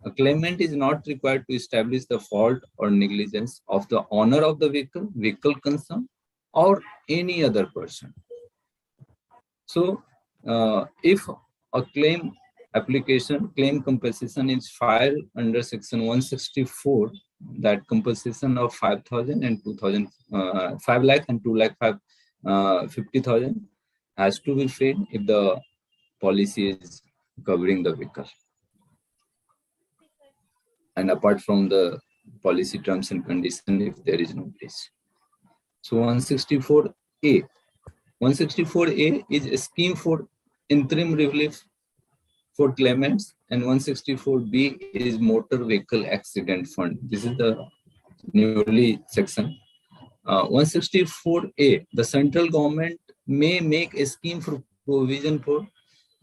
a claimant is not required to establish the fault or negligence of the owner of the vehicle, vehicle concerned, or any other person. So if a claim compensation is filed under section 164, that compensation of 5,000 and 2,000, 5 lakh and 2 lakh 50,000 has to be paid if the policy is covering the vehicle. And apart from the policy terms and conditions, if there is no breach. So 164A. 164A is a scheme for interim relief for claimants, and 164B is motor vehicle accident fund. This is the newly section. 164A, the central government may make a scheme for provision for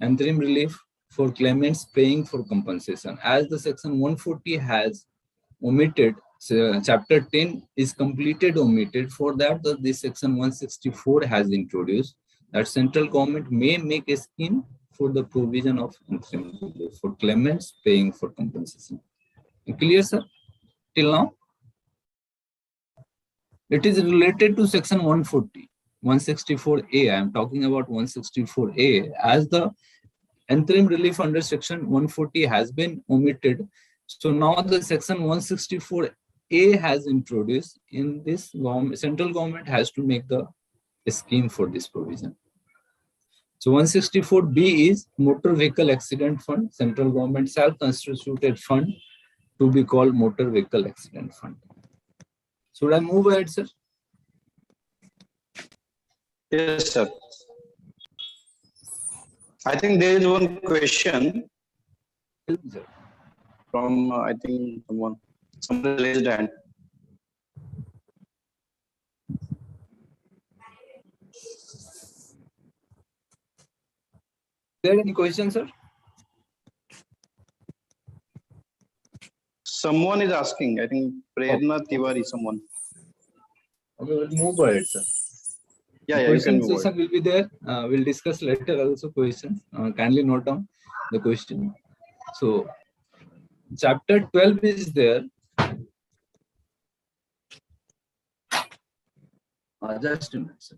interim relief for claimants paying for compensation. As the section 140 has omitted, so chapter 10 is completed omitted. For that, this section 164 has introduced that central government may make a scheme for the provision of interim relief for claimants paying for compensation. Clear, sir? Till now? It is related to section 140. 164A. I am talking about 164A as the interim relief under section 140 has been omitted. So now the section 164A has introduced in this central government has to make the scheme for this provision. So 164B is Motor Vehicle Accident Fund, central government self-constituted fund to be called Motor Vehicle Accident Fund. Should I move ahead, sir? Yes, sir. I think there is one question from, I think someone raised hand. Is there any question, sir? Someone is asking, I think Prerna Tiwari, someone. Okay, we'll move ahead, sir. Yeah, you Question can move session will be there. We'll discuss later also questions. Kindly note down the question. So, chapter 12 is there. Just a minute, sir.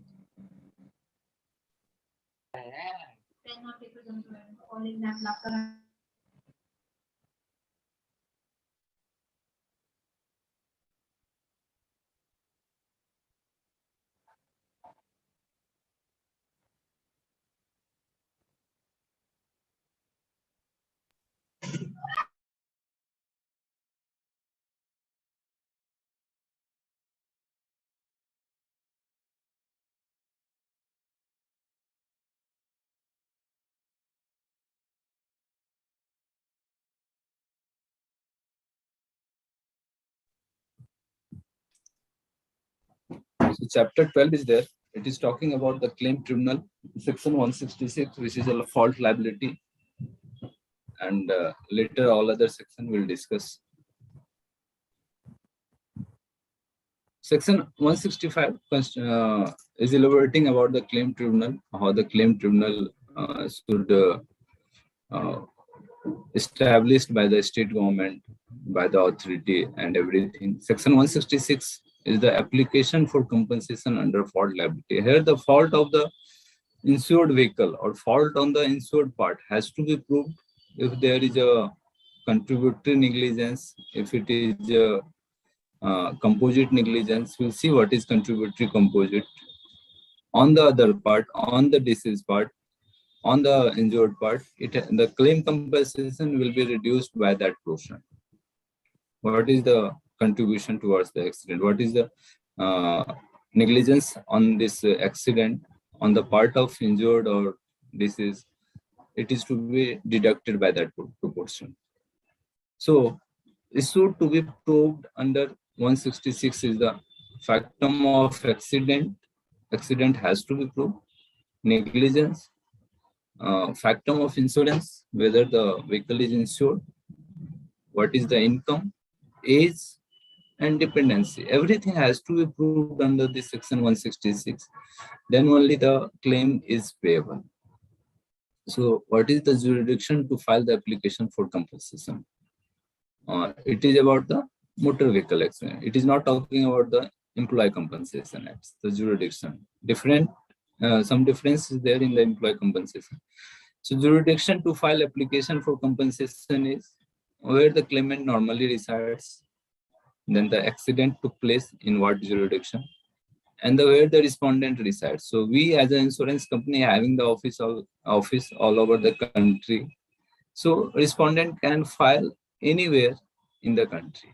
So chapter 12 is there. It is talking about the claim tribunal, section 166, which is a fault liability. And later all other section we'll discuss. Section 165 is elaborating about the claim tribunal, how the claim tribunal should established by the state government, by the authority and everything. Section 166 is the application for compensation under fault liability. Here the fault of the insured vehicle or fault on the insured part has to be proved if there is a contributory negligence, if it is a composite negligence. We'll see what is contributory composite. On the other part, on the deceased part, on the injured part, the claim compensation will be reduced by that portion. What is the contribution towards the accident? What is the negligence on this accident on the part of injured or deceased? It is to be deducted by that proportion. So, issue to be proved under 166 is the factum of accident. Accident has to be proved. Negligence. Factum of insurance, whether the vehicle is insured, what is the income, age, and dependency. Everything has to be proved under this section 166. Then only the claim is payable. So, what is the jurisdiction to file the application for compensation? It is about the motor vehicle accident. It is not talking about the employee compensation act. The jurisdiction different. Some difference is there in the employee compensation. So jurisdiction to file application for compensation is where the claimant normally resides, then the accident took place in what jurisdiction, and where the respondent resides. So we as an insurance company having the office all over the country. So respondent can file anywhere in the country.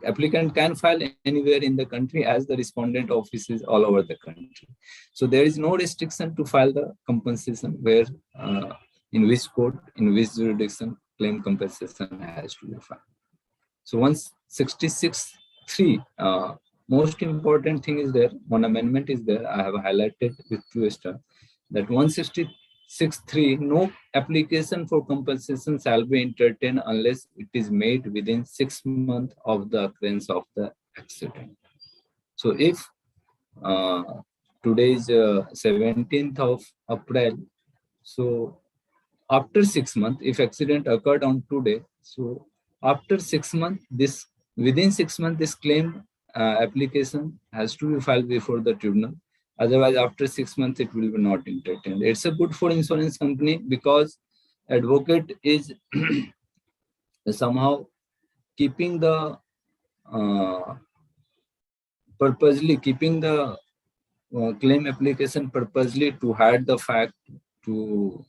Applicant can file anywhere in the country as the respondent office is all over the country. So there is no restriction to file the compensation where in which court, in which jurisdiction claim compensation has to be filed. So 166(3), most important thing is there, one amendment is there, I have highlighted with 2 stars, that 166(3), no application for compensation shall be entertained unless it is made within 6 months of the occurrence of the accident. So if today is 17th of April, so after 6 months, if accident occurred on today, so after 6 months, within 6 months, this claim application has to be filed before the tribunal. Otherwise, after 6 months, it will be not entertained. It's a good for insurance company because advocate is somehow keeping the purposely keeping the claim application purposely to hide the fact, to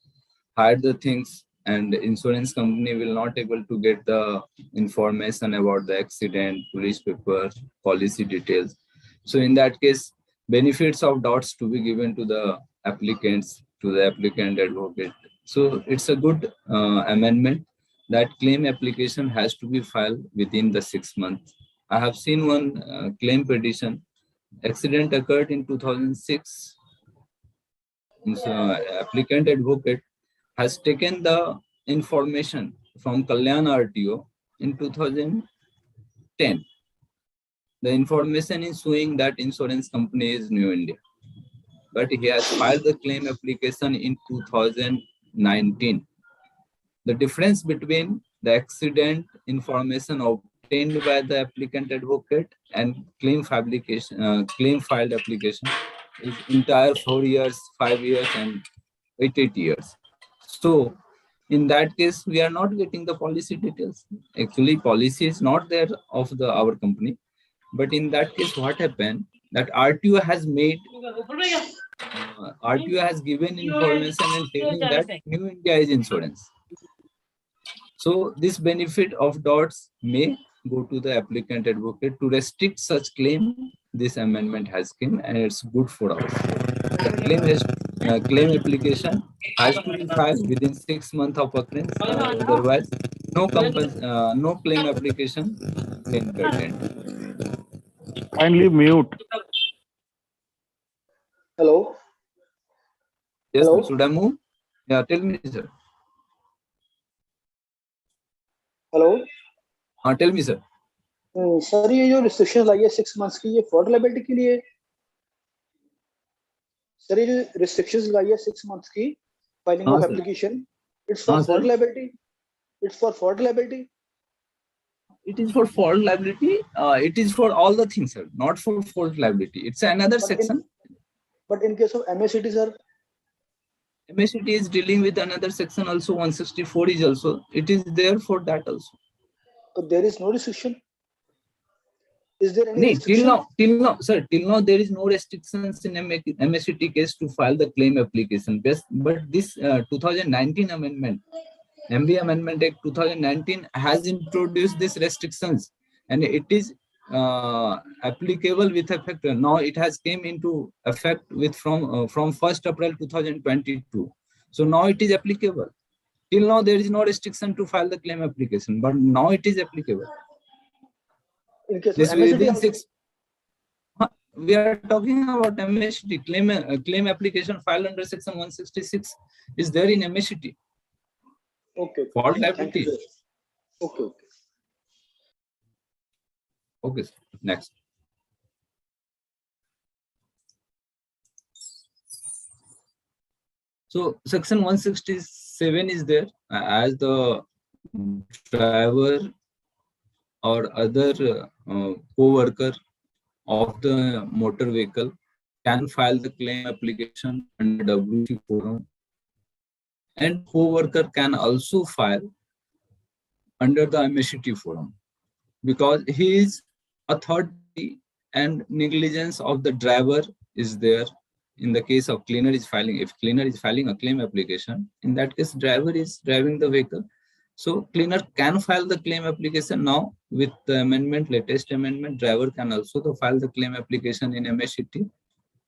hide the things, and insurance company will not able to get the information about the accident, police paper, policy details. So in that case, benefits of doubts to be given to the applicants, to the applicant advocate. So it's a good amendment that claim application has to be filed within the 6 months. I have seen one claim petition. Accident occurred in 2006. So, applicant advocate has taken the information from Kalyan RTO in 2010. The information is showing that insurance company is New India, but he has filed the claim application in 2019. The difference between the accident information obtained by the applicant advocate and claim filed application is entire 4 years, 5 years, and 8 years. So in that case, we are not getting the policy details. Actually, policy is not there of our company. But in that case, what happened? That RTO has made, RTO has given information and telling that New India is insurance. So this benefit of dots may go to the applicant advocate to restrict such claim. This amendment has come and it's good for us. The claim application has to be filed within 6 months of occurrence. Otherwise, no claim application can be entertained. Kindly mute. Hello. Yes, Hello? sir. Should I move? Yeah, tell me, sir. Hello हाँ, tell me, sir. Sir ये जो restriction लाई है 6 months की, ये fraud liability के लिए? Sir ये जो रिस्ट्रिक्शंस लाई है 6 मंथ्स की फाइलिंग हाँ, of sir. Application, it's for हाँ, fraud sir. Liability? It's for fraud liability? It is for fault liability. It is for all the things, sir. Not for fault liability. It's another section. But in case of MACT, sir? MACT is dealing with another section also. 164 is also. It is there for that also. So there is no restriction? Is there any restriction? Till now, sir, till now there is no restrictions in MACT case to file the claim application. But this 2019 amendment, MB Amendment Act 2019 has introduced these restrictions, and it is applicable with effect. Now it has came into effect with from 1st April 2022. So now it is applicable. Till now there is no restriction to file the claim application, but now it is applicable. In case This of MACT within also? 6. We are talking about MACT claim application filed under section 166 is there in MACT. Okay. Fault Thank liability. you. Okay. Okay, sir. Next. So section 167 is there as the driver or other co-worker of the motor vehicle can file the claim application under WC forum, and co-worker can also file under the MACT forum because he is a third party and negligence of the driver is there. In the case of cleaner is filing, if cleaner is filing a claim application, in that case driver is driving the vehicle. So cleaner can file the claim application. Now with the amendment, latest amendment, driver can also file the claim application in MACT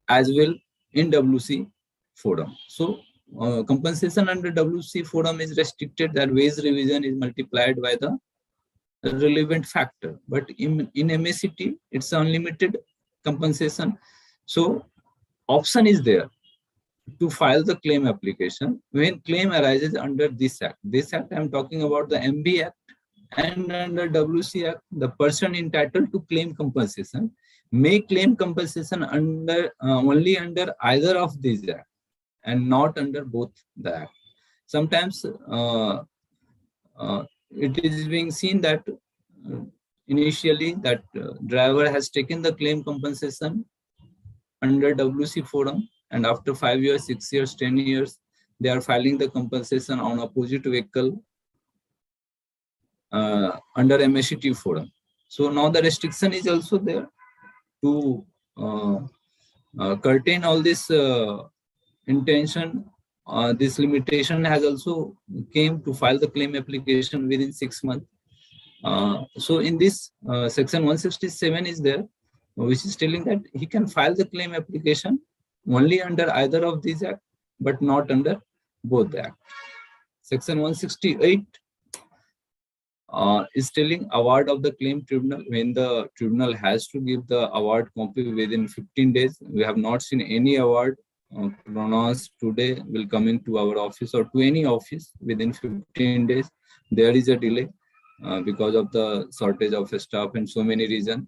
as well in WC forum. So compensation under WC forum is restricted, that wage revision is multiplied by the relevant factor, but in MACT it's unlimited compensation. So option is there to file the claim application when claim arises under this act. This act I am talking about the MB Act, and under WC Act, the person entitled to claim compensation may claim compensation under only under either of these acts and not under both the act. Sometimes it is being seen that initially that driver has taken the claim compensation under WC forum, and after 5 years, 6 years, 10 years, they are filing the compensation on opposite vehicle under MSCT forum. So now the restriction is also there to curtain all this intention. This limitation has also came to file the claim application within 6 months. So in this section 167 is there, which is telling that he can file the claim application only under either of these acts, but not under both the acts. Section 168 is telling award of the claim tribunal when the tribunal has to give the award copy within 15 days. We have not seen any award pronounced today will come into our office or to any office within 15 days. There is a delay because of the shortage of staff and so many reasons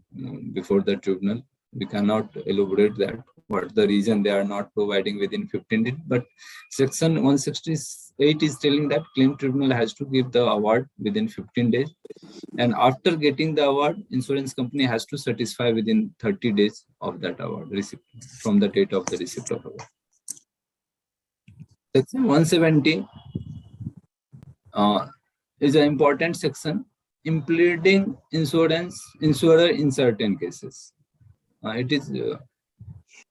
before the tribunal. We cannot elaborate that, what the reason they are not providing within 15 days. But section 168 is telling that claim tribunal has to give the award within 15 days. And after getting the award, insurance company has to satisfy within 30 days of that award receipt from the date of the receipt of award. Section 170 is an important section, impleading insurer in certain cases. It is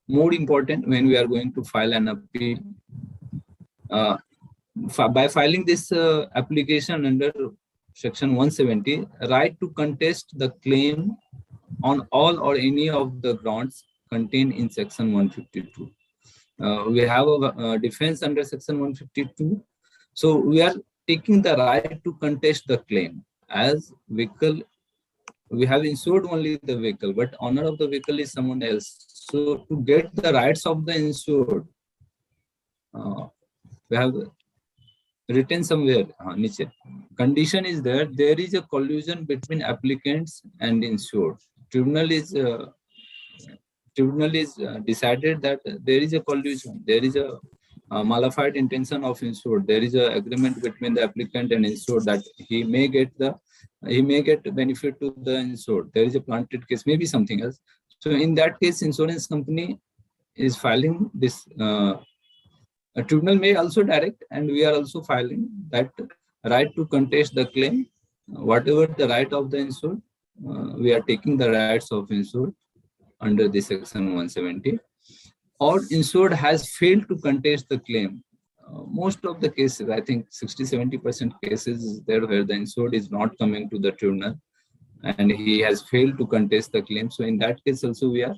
more important when we are going to file an appeal. By filing this application under section 170, right to contest the claim on all or any of the grounds contained in section 152. We have a defense under section 152. So we are taking the right to contest the claim as vehicle. We have insured only the vehicle, but owner of the vehicle is someone else. So to get the rights of the insured, we have written somewhere, condition is there. There is a collusion between applicants and insured. Tribunal is decided that there is a collusion. There is a malified intention of insured. There is an agreement between the applicant and insured that he may get benefit to the insured. There is a planted case, maybe something else. So in that case, insurance company is filing this. A tribunal may also direct, and we are also filing that right to contest the claim. Whatever the right of the insured, we are taking the rights of insured under this section 170. Or insured has failed to contest the claim. Most of the cases, I think 60-70% cases is there where the insured is not coming to the tribunal and he has failed to contest the claim. So in that case also we are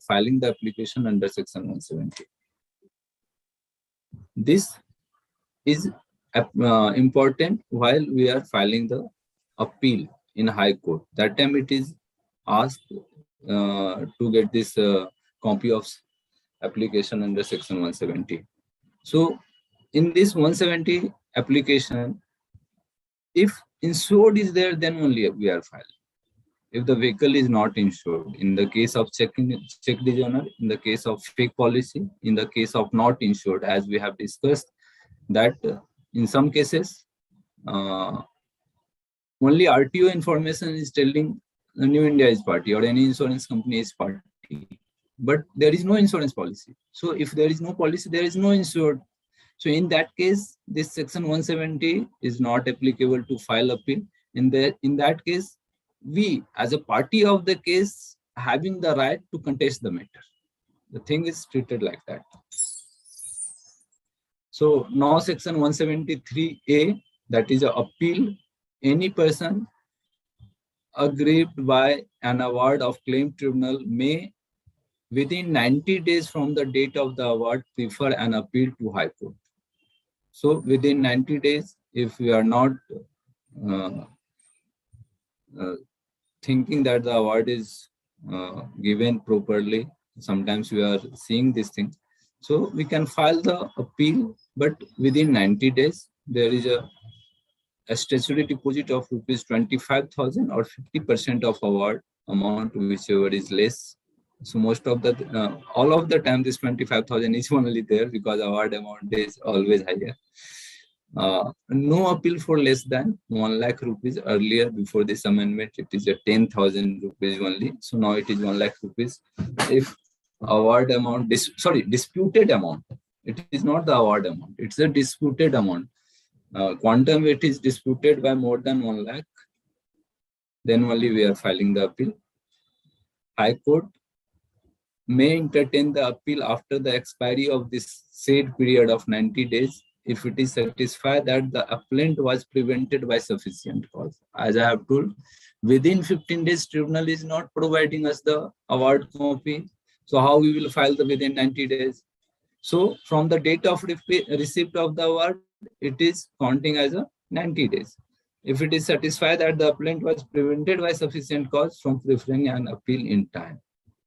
filing the application under section 170. This is important while we are filing the appeal in High Court. That time it is asked to get this copy of application under section 170. So in this 170 application, if insured is there, then only we are filing. If the vehicle is not insured, in the case of check dishonor, in the case of fake policy, in the case of not insured, as we have discussed, that in some cases, only RTO information is telling the New India is party or any insurance company is party. But there is no insurance policy. So if there is no policy, there is no insured. So in that case, this section 170 is not applicable to file appeal. In that case, we as a party of the case having the right to contest the matter. The thing is treated like that. So now section 173A, that is an appeal. Any person aggrieved by an award of claim tribunal may, within 90 days from the date of the award, prefer an appeal to High Court. So within 90 days, if we are not thinking that the award is given properly, sometimes we are seeing this thing. So we can file the appeal, but within 90 days, there is a statutory deposit of rupees 25,000 or 50% of award amount, whichever is less. So most of the, all of the time, this 25,000 is only there because award amount is always higher. No appeal for less than 1 lakh rupees. Earlier, before this amendment, it is a 10,000 rupees only. So now it is 1 lakh rupees. If award amount, disputed amount. It is not the award amount, it's a disputed amount. Quantum weight is disputed by more than 1 lakh, then only we are filing the appeal. High Court may entertain the appeal after the expiry of this said period of 90 days if it is satisfied that the appellant was prevented by sufficient cause. As I have told, within 15 days, Tribunal is not providing us the award copy. So how we will file the within 90 days? So from the date of receipt of the award, it is counting as a 90 days. If it is satisfied that the appellant was prevented by sufficient cause from preferring an appeal in time.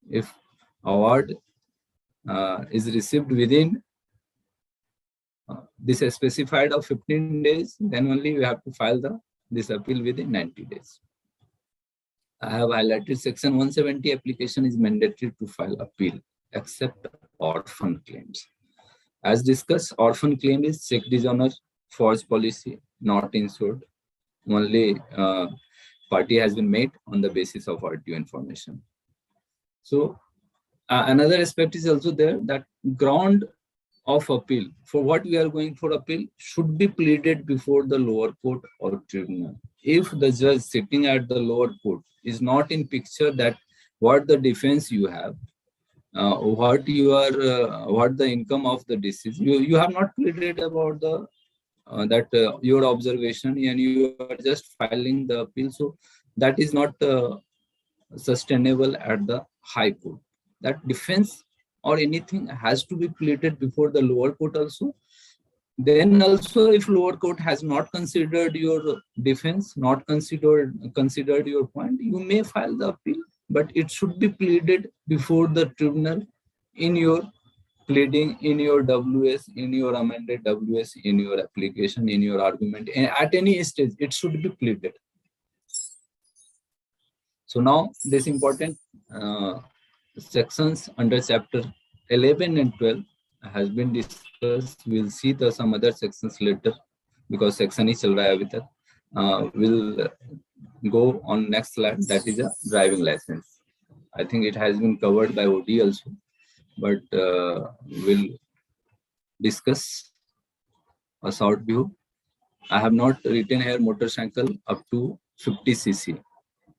If award is received within this is specified of 15 days, then only we have to file this appeal within 90 days. I have highlighted section 170 application is mandatory to file appeal except orphan claims. As discussed, orphan claim is check dishonor, forged policy, not insured. Only party has been made on the basis of RTO information. So another aspect is also there that ground of appeal for what we are going for appeal should be pleaded before the lower court or tribunal. If the judge sitting at the lower court is not in picture that what the defense you have, what the income of the deceased, you have not pleaded about the your observation and you are just filing the appeal. So that is not sustainable at the high court. That defense or anything has to be pleaded before the lower court also. Then also, if lower court has not considered your defense, not considered your point, you may file the appeal, but it should be pleaded before the tribunal in your pleading, in your WS, in your amended WS, in your application, in your argument, at any stage, it should be pleaded. So now this important sections under chapter 11 and 12 has been discussed. We'll see some other sections later because section is chal raha hai abhi tak. We'll go on next slide, that is a driving license. I think it has been covered by OD also, but we'll discuss a short view. I have not written here motorcycle up to 50 cc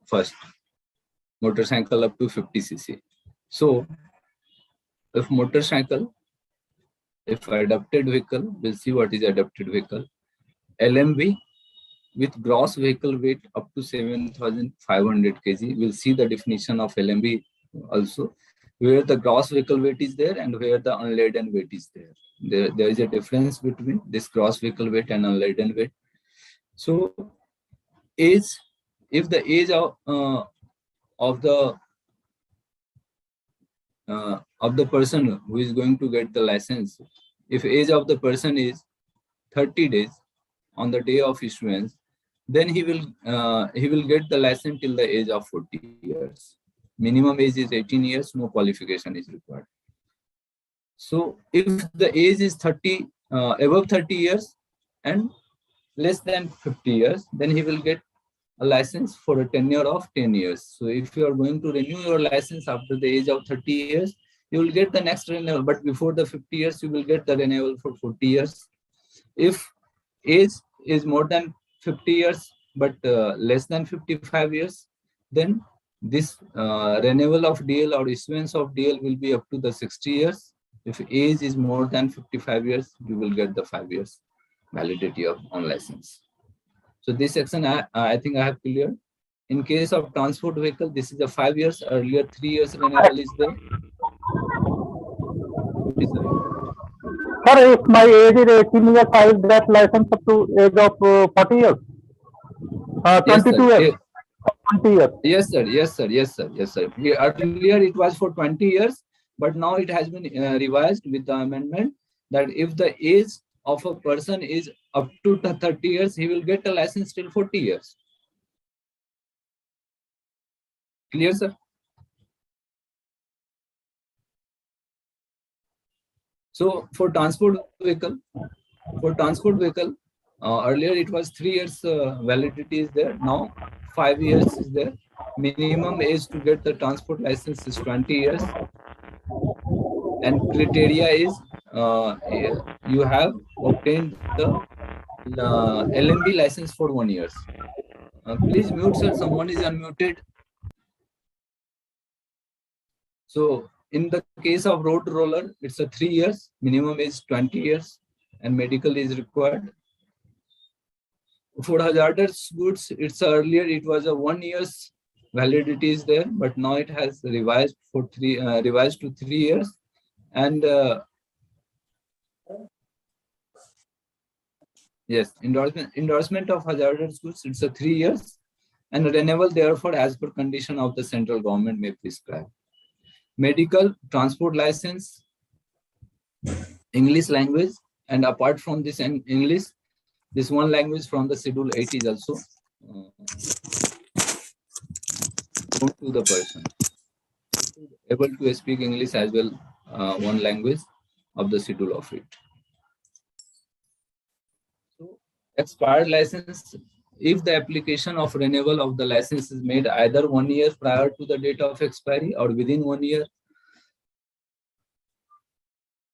first. Motorcycle up to 50 cc. So if motorcycle, if adapted vehicle, we'll see what is adapted vehicle. LMV with gross vehicle weight up to 7,500 kg. We'll see the definition of LMV also, where the gross vehicle weight is there and where the unladen weight is there. There is a difference between this gross vehicle weight and unladen weight. So age, if the age of the person who is going to get the license, if age of the person is 30 days on the day of issuance, then he will get the license till the age of 40 years. Minimum age is 18 years, no qualification is required. So if the age is above 30 years and less than 50 years, then he will get a license for a tenure of 10 years. So if you are going to renew your license after the age of 30 years, you will get the next renewal, but before the 50 years, you will get the renewal for 40 years. If age is more than 50 years, but less than 55 years, then this renewal of DL or issuance of DL will be up to the 60 years. If age is more than 55 years, you will get the 5 years validity on license. So this section, I think I have cleared. In case of transport vehicle, this is a 5 years, earlier 3 years renewal is there. Sir, if my age is 18 years, I will get license up to age of 40 years. 22 years. 20 years. Yes, sir. Yes, sir. Yes, sir. Yes, sir. Earlier it was for 20 years, but now it has been revised with the amendment that if the age of a person is up to 30 years, he will get a license till 40 years. Clear, sir? So for transport vehicle, earlier it was 3 years validity is there. Now 5 years is there. Minimum age to get the transport license is 20 years. And criteria is you have obtained the LMB license for 1 year. Please mute, sir. Someone is unmuted. So in the case of road roller, it's a 3 years. Minimum is 20 years, and medical is required. For hazardous goods, it's earlier it was a 1 year's validity is there, but now it has revised for revised to 3 years. And yes, endorsement of hazardous goods, it's a 3 years, and renewal therefore as per condition of the central government may prescribe. Medical transport license, English language, and apart from this English, this one language from the Schedule 8 is also known to the person. Able to speak English as well, one language of the Schedule of it. So, expired license, if the application of renewal of the license is made either 1 year prior to the date of expiry or within 1 year,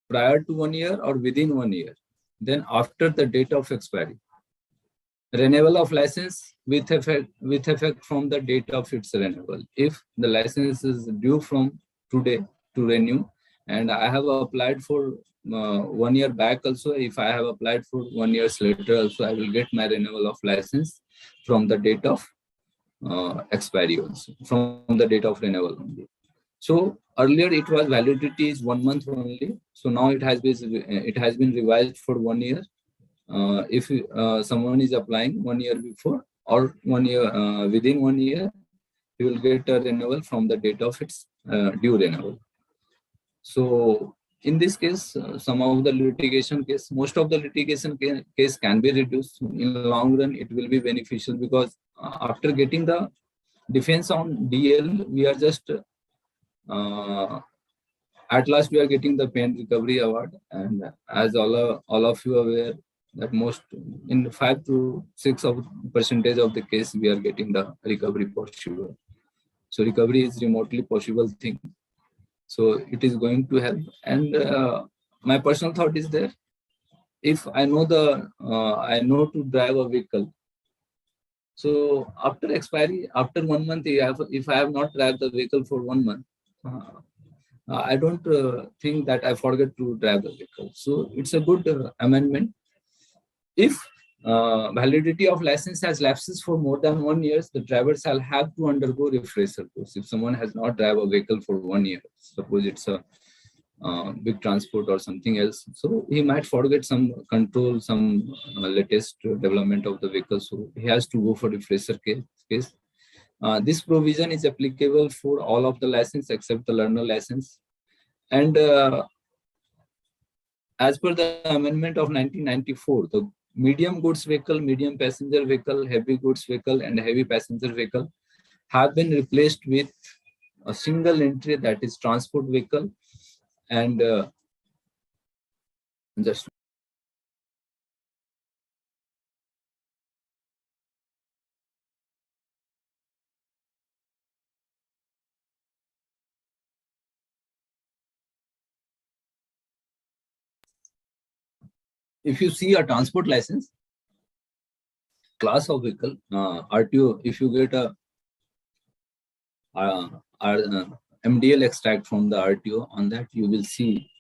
prior to 1 year or within 1 year, then after the date of expiry, renewal of license with effect from the date of its renewal. If the license is due from today to renew, and I have applied for 1 year back also, if I have applied for 1 year later also, I will get my renewal of license from the date of expiry also, from the date of renewal only. So earlier it was validity is 1 month only. So now it has been revised for 1 year. If someone is applying 1 year before or 1 year within 1 year, he will get a renewal from the date of its due renewal. So in this case, some of the litigation case, most of the litigation case can be reduced. In the long run, it will be beneficial because after getting the defense on DL, we are just at last we are getting the pain recovery award. And as all of you are aware, that most in 5 to 6% of the case we are getting the recovery possible. So recovery is remotely possible thing. So it is going to help. And my personal thought is there. If I know I know to drive a vehicle. So after expiry, after 1 month, if I have not drive the vehicle for 1 month, I don't think that I forget to drive the vehicle. So it's a good amendment. If validity of license has lapses for more than 1 year, the driver shall have to undergo refresher course. If someone has not drive a vehicle for 1 year, suppose it's a big transport or something else, so he might forget some control, some latest development of the vehicle. So he has to go for refresher case. This provision is applicable for all of the license except the learner license. And as per the amendment of 1994, the medium goods vehicle, medium passenger vehicle, heavy goods vehicle, and heavy passenger vehicle have been replaced with a single entry, that is transport vehicle. And just if you see a transport license, class of vehicle, RTO, if you get a MDL extract from the RTO, on that you will see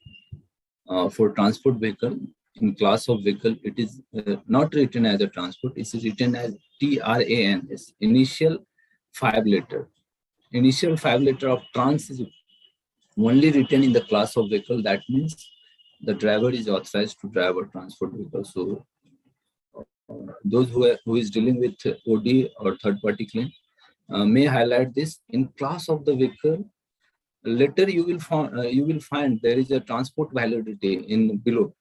for transport vehicle, in class of vehicle, it is not written as a transport, it is written as TRANS, initial 5 letter. Initial 5 letter of trans is only written in the class of vehicle. That means the driver is authorized to drive a transport vehicle. So those who is dealing with OD or third party claim may highlight this. In class of the vehicle, later you will find there is a transport validity in below.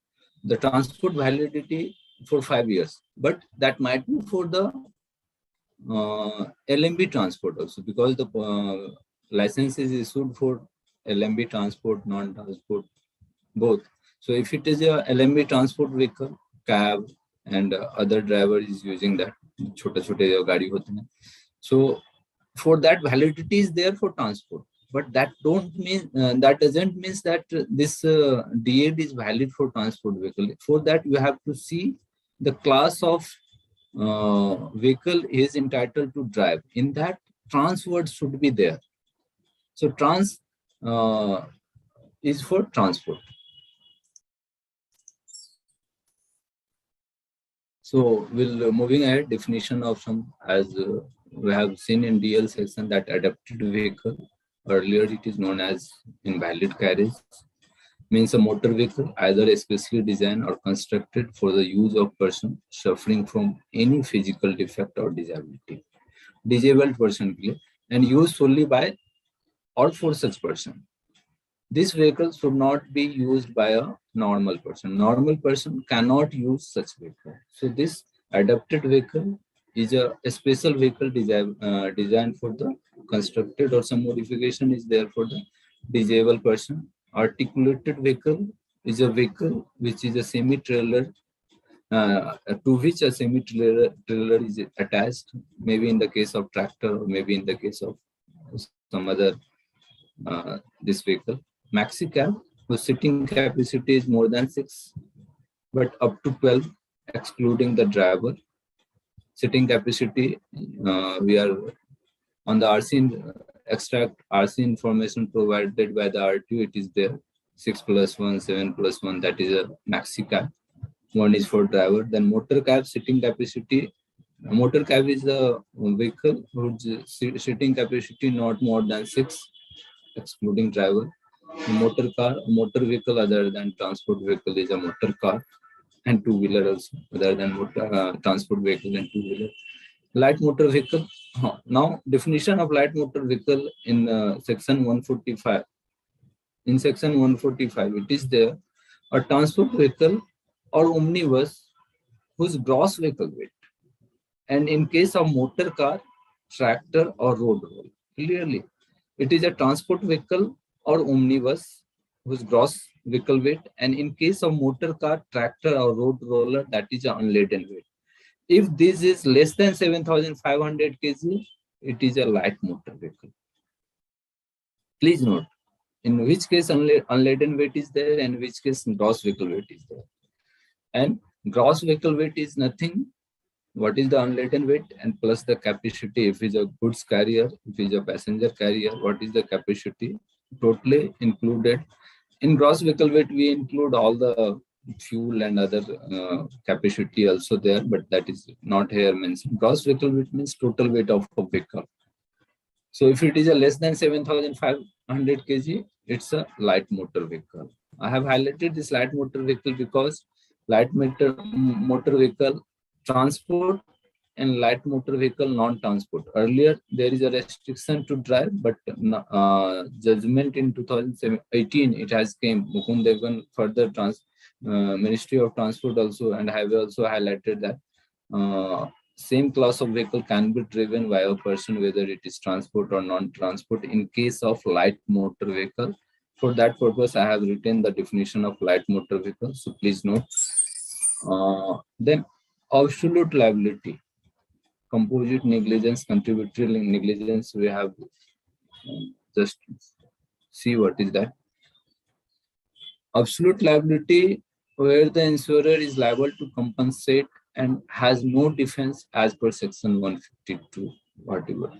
The transport validity for 5 years, but that might be for the LMB transport also, because the license is issued for LMB transport, non-transport, both. So if it is a LMB transport vehicle, cab, and other driver is using that, छोटे-छोटे गाड़ी होते हैं. So for that validity is there for transport, But that doesn't mean that this DAD is valid for transport vehicle. For that, you have to see the class of vehicle is entitled to drive. In that, trans word should be there. So trans is for transport. So we'll moving ahead, definition of some, as we have seen in DL section, that adapted vehicle. Earlier it is known as invalid carriage, means a motor vehicle either especially designed or constructed for the use of person suffering from any physical defect or disability, disabled person, and used solely by or for such person. This vehicle should not be used by a normal person. Normal person cannot use such vehicle. So this adapted vehicle is a special vehicle designed for the constructed, or some modification is there for the disabled person. Articulated vehicle is a vehicle which is a semi-trailer, to which a semi-trailer is attached, maybe in the case of tractor, or maybe in the case of some other this vehicle. Maxi cab, whose sitting capacity is more than 6, but up to 12, excluding the driver. Sitting capacity, we are on the RC extract RC information provided by the RTO, it is there 6+1, 7+1, that is a maxi cab. One is for driver. Then motor cab sitting capacity. Motor cab is a vehicle whose sitting capacity not more than 6, excluding driver. Motor car, motor vehicle other than transport vehicle is a motor car, and two-wheeler also other than motor transport vehicle and two-wheeler. Light motor vehicle. Now definition of light motor vehicle in section 145. In section 145, it is there a transport vehicle or omnibus whose gross vehicle weight, and in case of motor car, tractor or road roller, clearly it is a transport vehicle or omnibus whose gross vehicle weight, and in case of motor car, tractor or road roller, that is an unladen weight. If this is less than 7,500 kg, it is a light motor vehicle. Please note, in which case unladen weight is there, and in which case gross vehicle weight is there. And gross vehicle weight is nothing. What is the unladen weight? And plus the capacity. If it is a goods carrier, if it is a passenger carrier, what is the capacity? Totally included. In gross vehicle weight, we include all the fuel and other capacity also there, but that is not here mentioned. Gross vehicle weight means total weight of a vehicle. So if it is a less than 7,500 kg, it's a light motor vehicle. I have highlighted this light motor vehicle because light motor vehicle transport and light motor vehicle non-transport. Earlier, there is a restriction to drive, but judgment in 2018, it has came. Mukund Devan further Ministry of Transport also and Highway also highlighted that same class of vehicle can be driven by a person, whether it is transport or non-transport, in case of light motor vehicle. For that purpose, I have written the definition of light motor vehicle. So please note. Then absolute liability, composite negligence, contributory negligence. We have just see what is that. Absolute liability, where the insurer is liable to compensate and has no defense as per section 152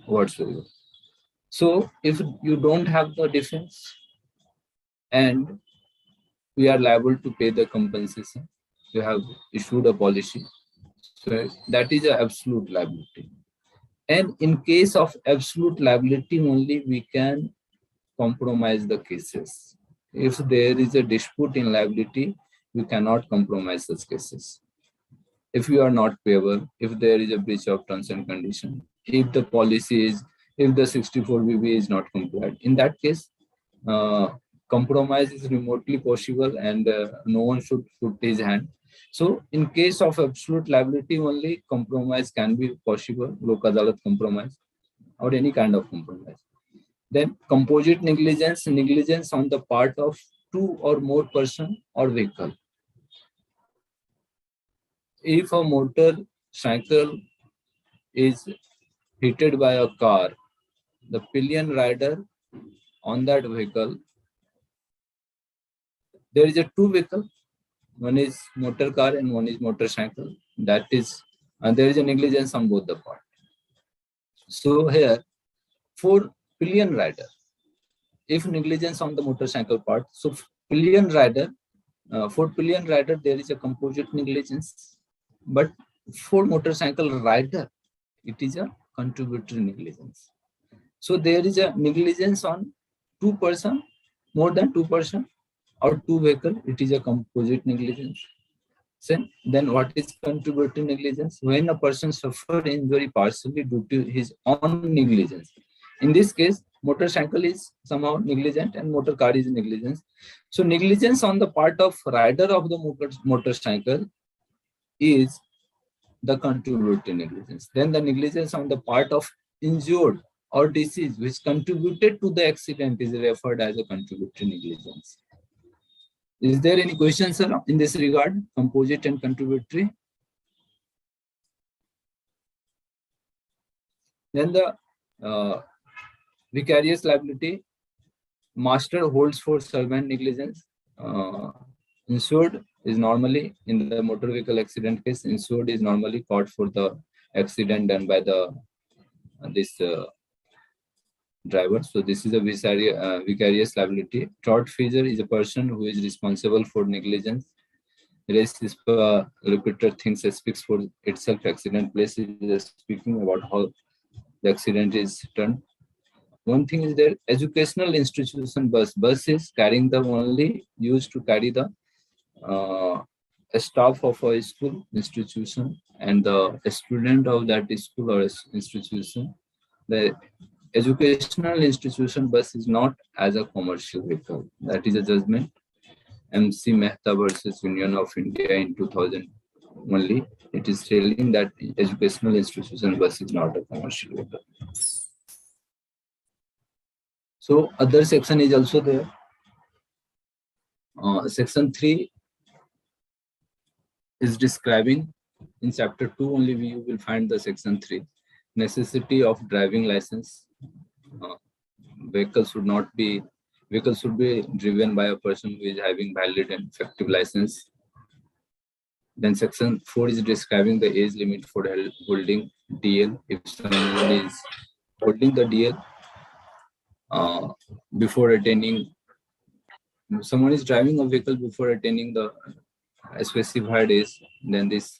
whatsoever. So if you don't have the defense and we are liable to pay the compensation, you have issued a policy, so that is an absolute liability. And in case of absolute liability only, we can compromise the cases. If there is a dispute in liability, we cannot compromise such cases. If you are not payable, if there is a breach of terms and conditions, if the policy is, if the 64 BB is not complied, in that case, compromise is remotely possible and no one should put his hand. So in case of absolute liability only, compromise can be possible, Lok Adalat compromise or any kind of compromise. Then composite negligence, negligence on the part of two or more person or vehicle. If a motorcycle is hit by a car, the pillion rider on that vehicle, there is a two vehicle. One is motor car and one is motorcycle. That is, there is a negligence on both the part. So here, for pillion rider, if negligence on the motorcycle part, so pillion rider, for pillion rider there is a composite negligence, but for motorcycle rider, it is a contributory negligence. So there is a negligence on 2 person, more than 2 person, or 2 vehicle, it is a composite negligence. Then what is contributory negligence? When a person suffered injury partially due to his own negligence. In this case, motorcycle is somehow negligent and motor car is negligence. So negligence on the part of rider of the motorcycle is the contributory negligence. Then the negligence on the part of injured or deceased which contributed to the accident is referred as a contributory negligence. Is there any questions, sir, in this regard, composite and contributory? Then the vicarious liability, master holds for servant negligence. Insured is normally, in the motor vehicle accident case, insured is normally caught for the accident done by the driver. So this is a vicarious liability. Tortfeasor is a person who is responsible for negligence. Rest is repeated things speaks for itself. Accident place is speaking about how the accident is done. One thing is there, educational institution bus. Bus is carrying the only used to carry the staff of a school institution and the student of that school or institution. The educational institution bus is not as a commercial vehicle. That is a judgment. MC Mehta versus Union of India in 2000 only. It is telling that educational institution bus is not a commercial vehicle. So other section is also there. Section 3 is describing, in chapter 2 only you will find the section 3. Necessity of driving license. Vehicles should be driven by a person who is having valid and effective license. Then section 4 is describing the age limit for holding DL. If someone is holding the DL before attaining, someone is driving a vehicle before attaining the specified age, then this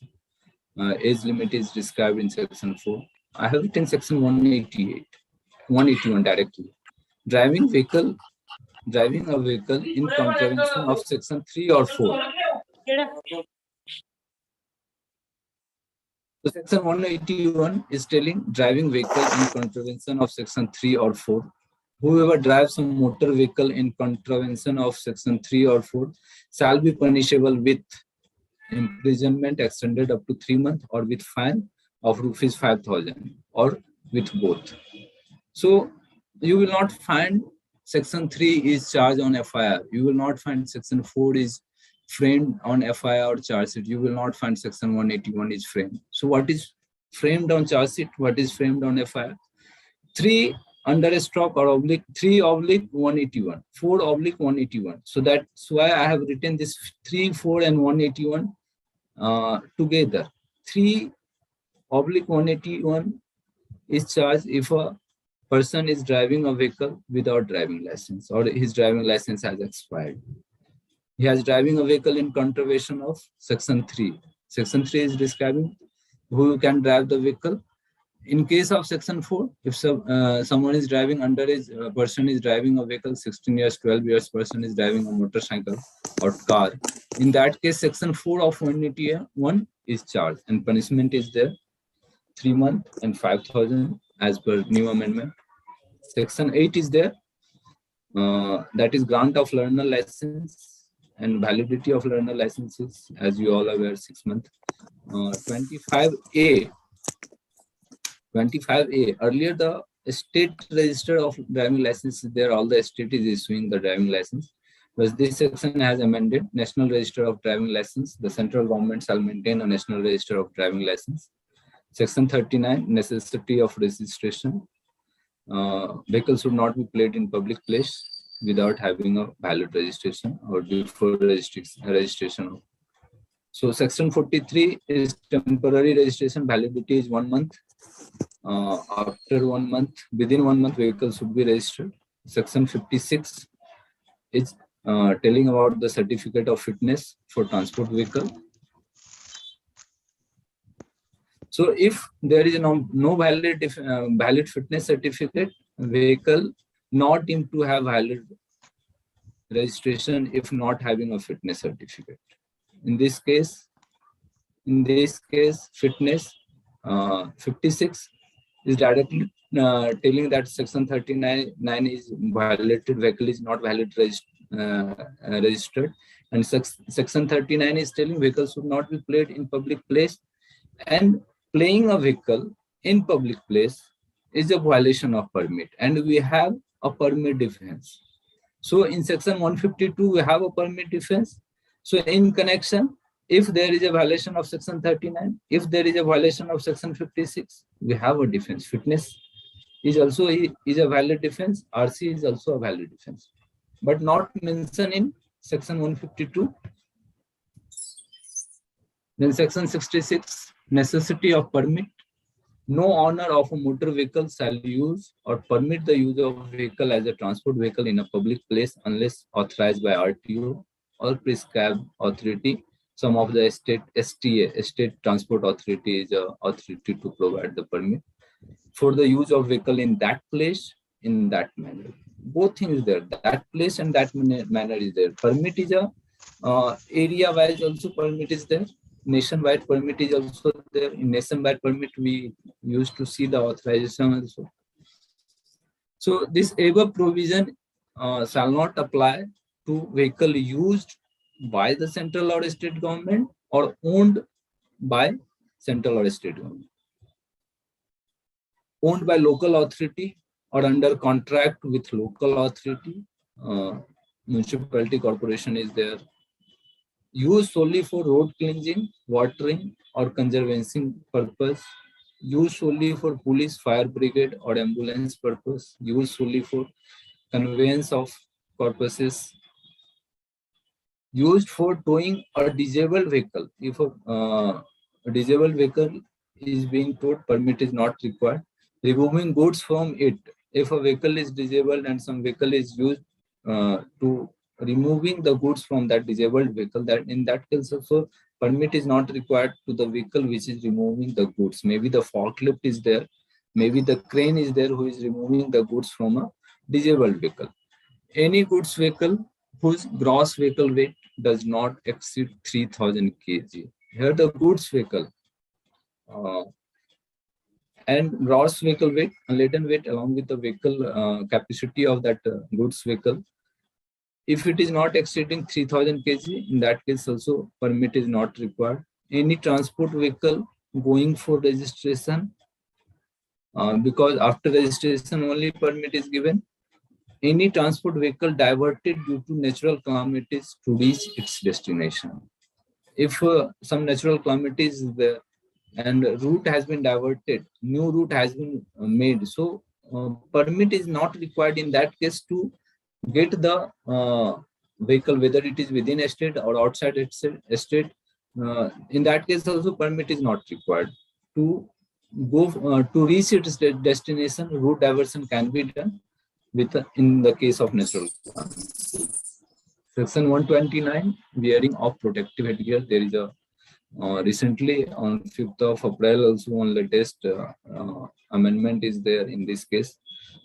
age limit is described in section 4. I have written section 181 directly. Driving a vehicle in contravention of section 3 or 4. So section 181 is telling driving vehicle in contravention of section 3 or 4. Whoever drives a motor vehicle in contravention of section 3 or 4 shall be punishable with imprisonment extended up to 3 months or with fine of rupees 5,000 or with both. So you will not find section 3 is charged on FIR. You will not find section 4 is framed on FIR or charge sheet. You will not find section 181 is framed. So what is framed on charge sheet? What is framed on FIR? 3 under a stroke or oblique 3/181, 4/181. So that's why I have written this 3, 4 and 181 together. 3/181 is charged if a person is driving a vehicle without driving license or his driving license has expired. He has driving a vehicle in contravention of section 3. Section 3 is describing who can drive the vehicle. In case of section 4, if someone is driving underage, person is driving a vehicle, 16 years, 12 years person is driving a motorcycle or car. In that case, section 4 of 181 is charged and punishment is there, 3 months and 5,000 as per new amendment. Section 8 is there, that is grant of learner license and validity of learner licenses, as you all are aware, 6 months. 25A, earlier the state register of driving license is there, all the state is issuing the driving license. But this section has amended, National Register of Driving License. The central government shall maintain a National Register of Driving License. Section 39, necessity of registration. vehicles should not be played in public place without having a valid registration or before registration. So section 43 is temporary registration, validity is 1 month. After 1 month, within 1 month, vehicles should be registered. Section 56 is telling about the certificate of fitness for transport vehicle. So if there is no valid fitness certificate, vehicle not deemed to have valid registration if not having a fitness certificate. In this case, fitness 56 is directly telling that section 39 is violated, vehicle is not valid registered, and section 39 is telling vehicles should not be played in public place, and playing a vehicle in public place is a violation of permit, and we have a permit defense. So in section 152 we have a permit defense. So in connection, if there is a violation of section 39, if there is a violation of section 56, we have a defense. Fitness is also a valid defense. RC is also a valid defense, but not mentioned in section 152. Then section 66, necessity of permit. No owner of a motor vehicle shall use or permit the use of vehicle as a transport vehicle in a public place unless authorized by RTO or prescribed authority. Some of the state transport authority is authority to provide the permit for the use of vehicle in that place, in that manner. Both things there, that place and that manner is there. Permit is a area wise also permit is there. Nationwide permit is also there. In nationwide permit, we used to see the authorization also. So this above provision shall not apply to vehicle used by the central or state government or owned by central or state government. Owned by local authority or under contract with local authority, municipality, corporation is there. Used solely for road cleansing, watering or conservation purpose. Used solely for police, fire brigade or ambulance purpose. Used solely for conveyance of purposes. Used for towing a disabled vehicle. If a disabled vehicle is being towed, permit is not required. Removing goods from it. If a vehicle is disabled and some vehicle is used to removing the goods from that disabled vehicle, that in that case also permit is not required to the vehicle which is removing the goods. Maybe the forklift is there, maybe the crane is there who is removing the goods from a disabled vehicle. Any goods vehicle whose gross vehicle weight does not exceed 3000 kg. Here the goods vehicle and gross vehicle weight, laden weight along with the vehicle capacity of that goods vehicle. If it is not exceeding 3000 kg, in that case also permit is not required. Any transport vehicle going for registration, because after registration only permit is given. Any transport vehicle diverted due to natural calamities to reach its destination. If some natural calamities is there and route has been diverted, new route has been made, so permit is not required in that case to get the vehicle, whether it is within estate or outside estate. In that case also permit is not required. To go to reach its destination, route diversion can be done with in the case of natural calamity. Section 129, wearing of protective headgear. There is a recently on 5th of April also one latest amendment is there in this case.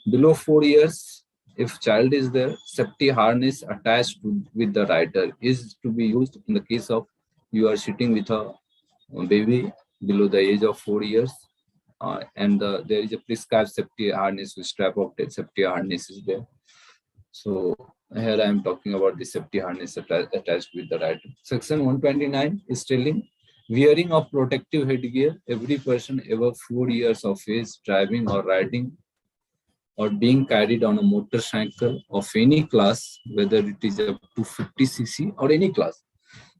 Below 4 years, if child is there, safety harness attached with the rider is to be used in the case of you are sitting with a baby below the age of 4 years, and there is a prescribed safety harness with strap of safety harness is there. So here I am talking about the safety harness attached with the rider. Section 129 is telling wearing of protective headgear. Every person above 4 years of age driving or riding or being carried on a motorcycle of any class, whether it is up to 50 cc or any class,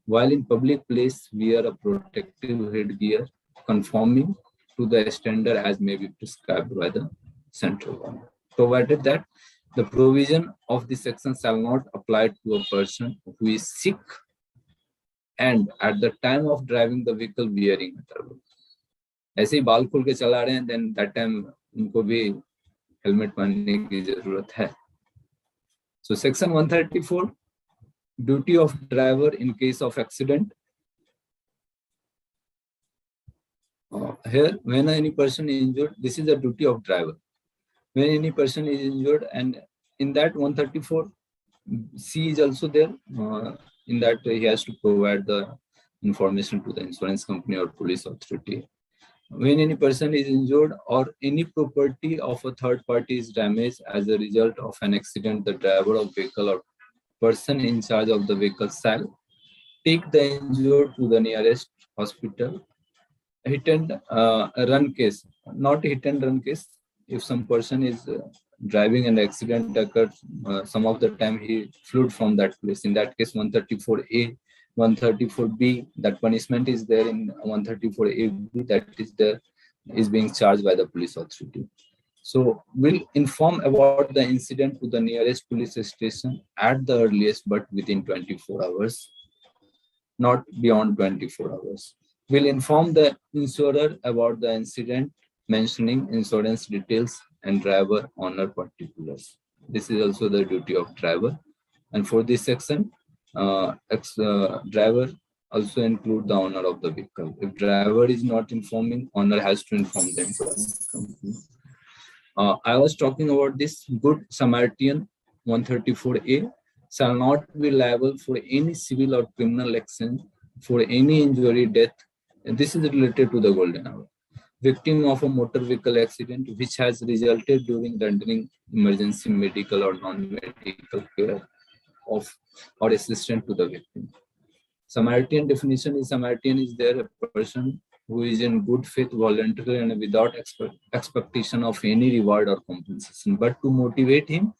while in public place wear a protective headgear conforming to the standard as may be prescribed by the central government. provided that the provision of this section shall not apply to a person who is sick and at the time of driving the vehicle wearing a turban. ऐसे ही बाल खोल के चला रहे हैं, then that time उनको भी helmet पहनने की जरूरत है. So section 134, duty of driver in case of accident. Here, when any person is injured, this is the duty of driver. When any person is injured, and in that 134C is also there. In that he has to provide the information to the insurance company or police authority. When any person is injured or any property of a third party is damaged as a result of an accident, the driver of vehicle or person in charge of the vehicle shall take the injured to the nearest hospital. Hit and run case, not hit and run case. If some person is driving and accident occurs, some of the time he fled from that place. In that case, 134A, 134B, that punishment is there in 134A, that is there, is being charged by the police authority. So we'll inform about the incident to the nearest police station at the earliest, but within 24 hours, not beyond 24 hours. We'll inform the insurer about the incident, mentioning insurance details and driver owner particulars. This is also the duty of driver. And for this section, driver also include the owner of the vehicle. If driver is not informing, owner has to inform the insurance company. I was talking about this good Samaritan 134A shall not be liable for any civil or criminal action for any injury, death. And this is related to the golden hour. Victim of a motor vehicle accident which has resulted during rendering emergency medical or non-medical care of or assistance to the victim. Samaritan definition is Samaritan is there a person who is in good faith, voluntarily and without expectation of any reward or compensation, but to motivate him.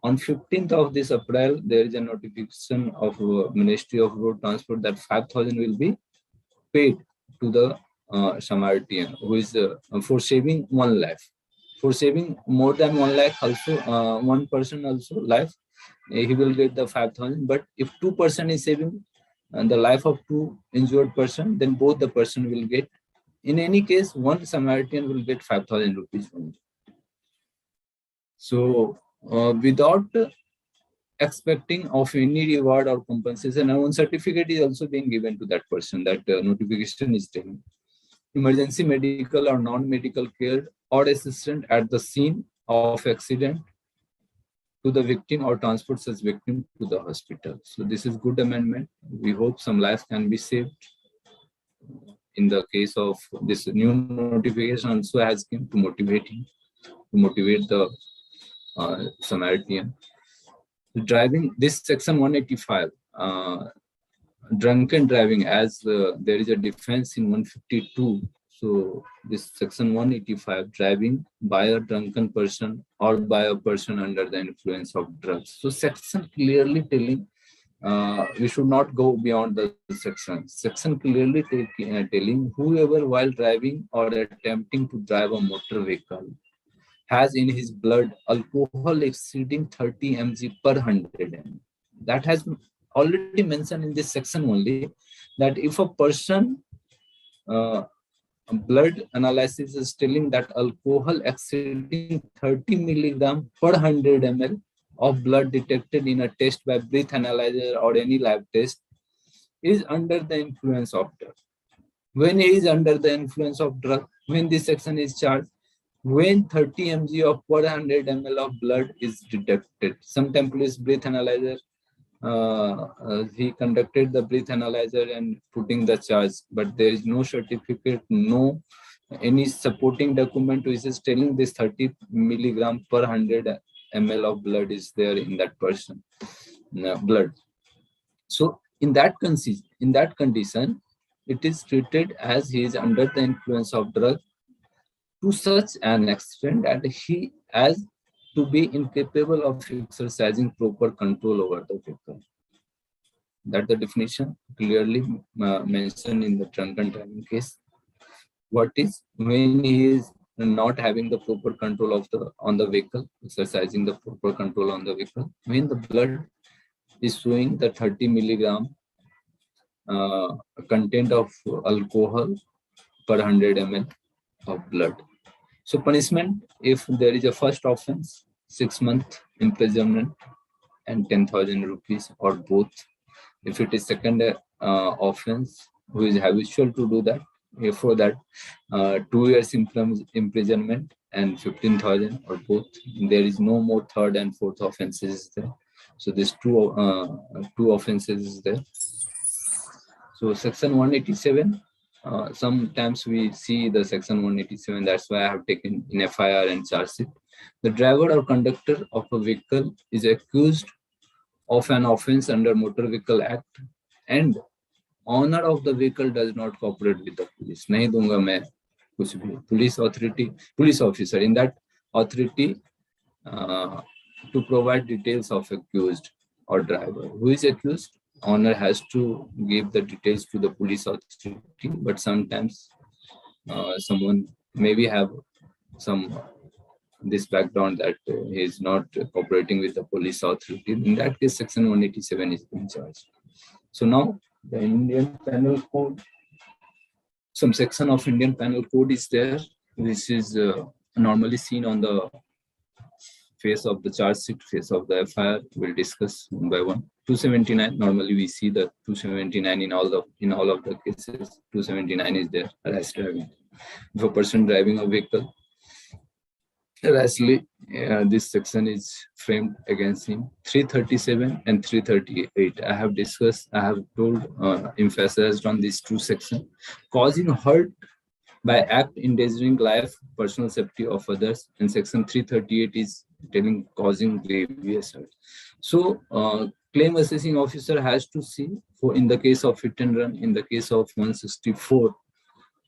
On 15th of this April, there is a notification of Ministry of Road Transport that 5,000 will be paid to the Samaritan who is for saving one life. For saving more than 1 lakh also, one person also life, he will get the 5,000. But if 2% is saving and the life of 2 injured person, then both the person will get. In any case, one Samaritan will get 5,000 rupees only. So without expecting of any reward or compensation, and one certificate is also being given to that person that notification is taken. Emergency medical or non-medical care or assistance at the scene of accident to the victim or transport such victim to the hospital. So this is good amendment. We hope some life can be saved. In the case of this new notification also has come to motivate him, to motivate the Samaritan. Driving, this section 185, drunken driving, as there is a defense in 152. So this section 185, driving by a drunken person or by a person under the influence of drugs. So section clearly telling we should not go beyond the section. Section clearly telling whoever while driving or attempting to drive a motor vehicle has in his blood alcohol exceeding 30 mg per 100 ml. That has already mentioned in this section only, that if a person blood analysis is telling that alcohol exceeding 30 milligram per 100 ml of blood detected in a test by breath analyzer or any lab test is under the influence of drug. When he is under the influence of drug, when this section is charged, when 30 mg of per 100 ml of blood is detected. Sometimes police breath analyzer, he conducted the breath analyzer and putting the charge, but there is no certificate, no any supporting document which is telling this 30 milligram per 100 ml of blood is there in that person blood. So in that condition, it is treated as he is under the influence of drug to such an extent that he has to be incapable of exercising proper control over the vehicle. That the definition clearly mentioned in the drunken driving case. What is when he is not having the proper control of on the vehicle, exercising the proper control on the vehicle, when the blood is showing the 30 milligram content of alcohol per 100 ml of blood. So punishment, if there is a first offense, 6 months imprisonment and 10,000 rupees or both. If it is second offense, who is habitual to do that, for that 2 years imprisonment and 15,000 or both. There is no more third and fourth offenses there. So these two offenses is there. So section 187, sometimes we see the section 187, that's why I have taken in FIR and charge sheet. The driver or conductor of a vehicle is accused of an offense under Motor Vehicle Act and owner of the vehicle does not cooperate with the police. Nahi dunga main kuch bhi. Police officer in that authority to provide details of accused or driver. Who is accused? Owner has to give the details to the police authority, but sometimes someone maybe have some this background that he is not cooperating with the police authority. In that case, section 187 is being charged. So now the Indian Penal Code, some section of Indian Penal Code is there. This is normally seen on the face of the charge sheet, face of the FIR. We'll discuss one by one. 279. Normally we see the 279 in all of the cases. 279 is there. Rash driving. If a person driving a vehicle rashly, this section is framed against him. 337 and 338. I have discussed. I have told, emphasized on these two sections. Causing hurt by act endangering life, personal safety of others, and section 338 is telling causing grievous hurt. So claim assessing officer has to see, for in the case of hit and run, in the case of 164,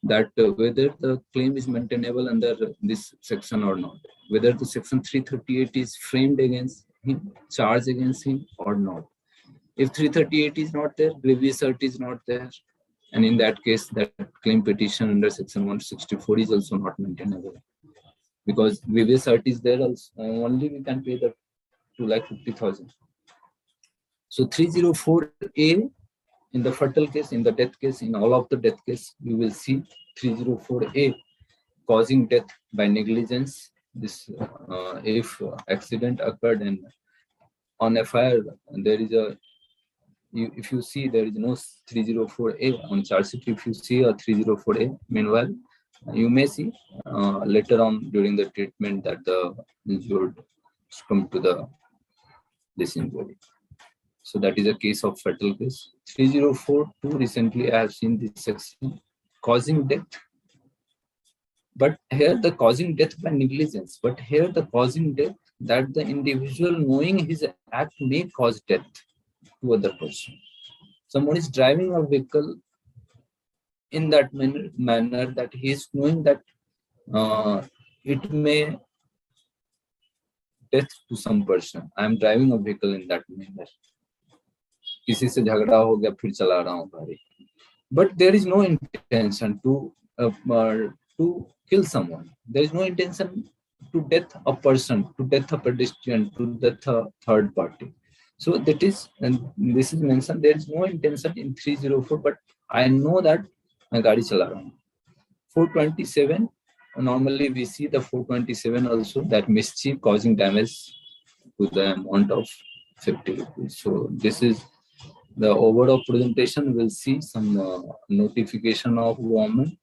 that whether the claim is maintainable under this section or not, whether the section 338 is framed against him, charged against him or not. If 338 is not there, grievous hurt is not there, and in that case, that claim petition under section 164 is also not maintainable, because grievous hurt is there also, only we can pay the 250,000. So 304A, in the fatal case, in the death case, in all of the death case, you will see 304A, causing death by negligence. This if accident occurred and on FIR there is a, if you see there is no 304A on charge sheet, if you see a 304A, meanwhile you may see later on during the treatment that the injured come to this injury. So that is a case of fatal case. 3042, recently I have seen this section, causing death. But here the causing death by negligence, but here the causing death that the individual knowing his act may cause death to other person. Someone is driving a vehicle in that manner that he is knowing that it may death to some person. I am driving a vehicle in that manner. किसी से झगड़ा हो गया फिर चला रहा हूँ गाड़ी, but there is no intention to kill someone. There is no intention to death a person, to death a pedestrian, to death a third party. So that is, and this is mentioned, there is no intention in 304, but I know that मैं गाड़ी चला रहा हूँ. 427, normally we see the 427 also, that mischief causing damage to the amount of 50 rupees. So this is the overall presentation. We'll see some notification of government.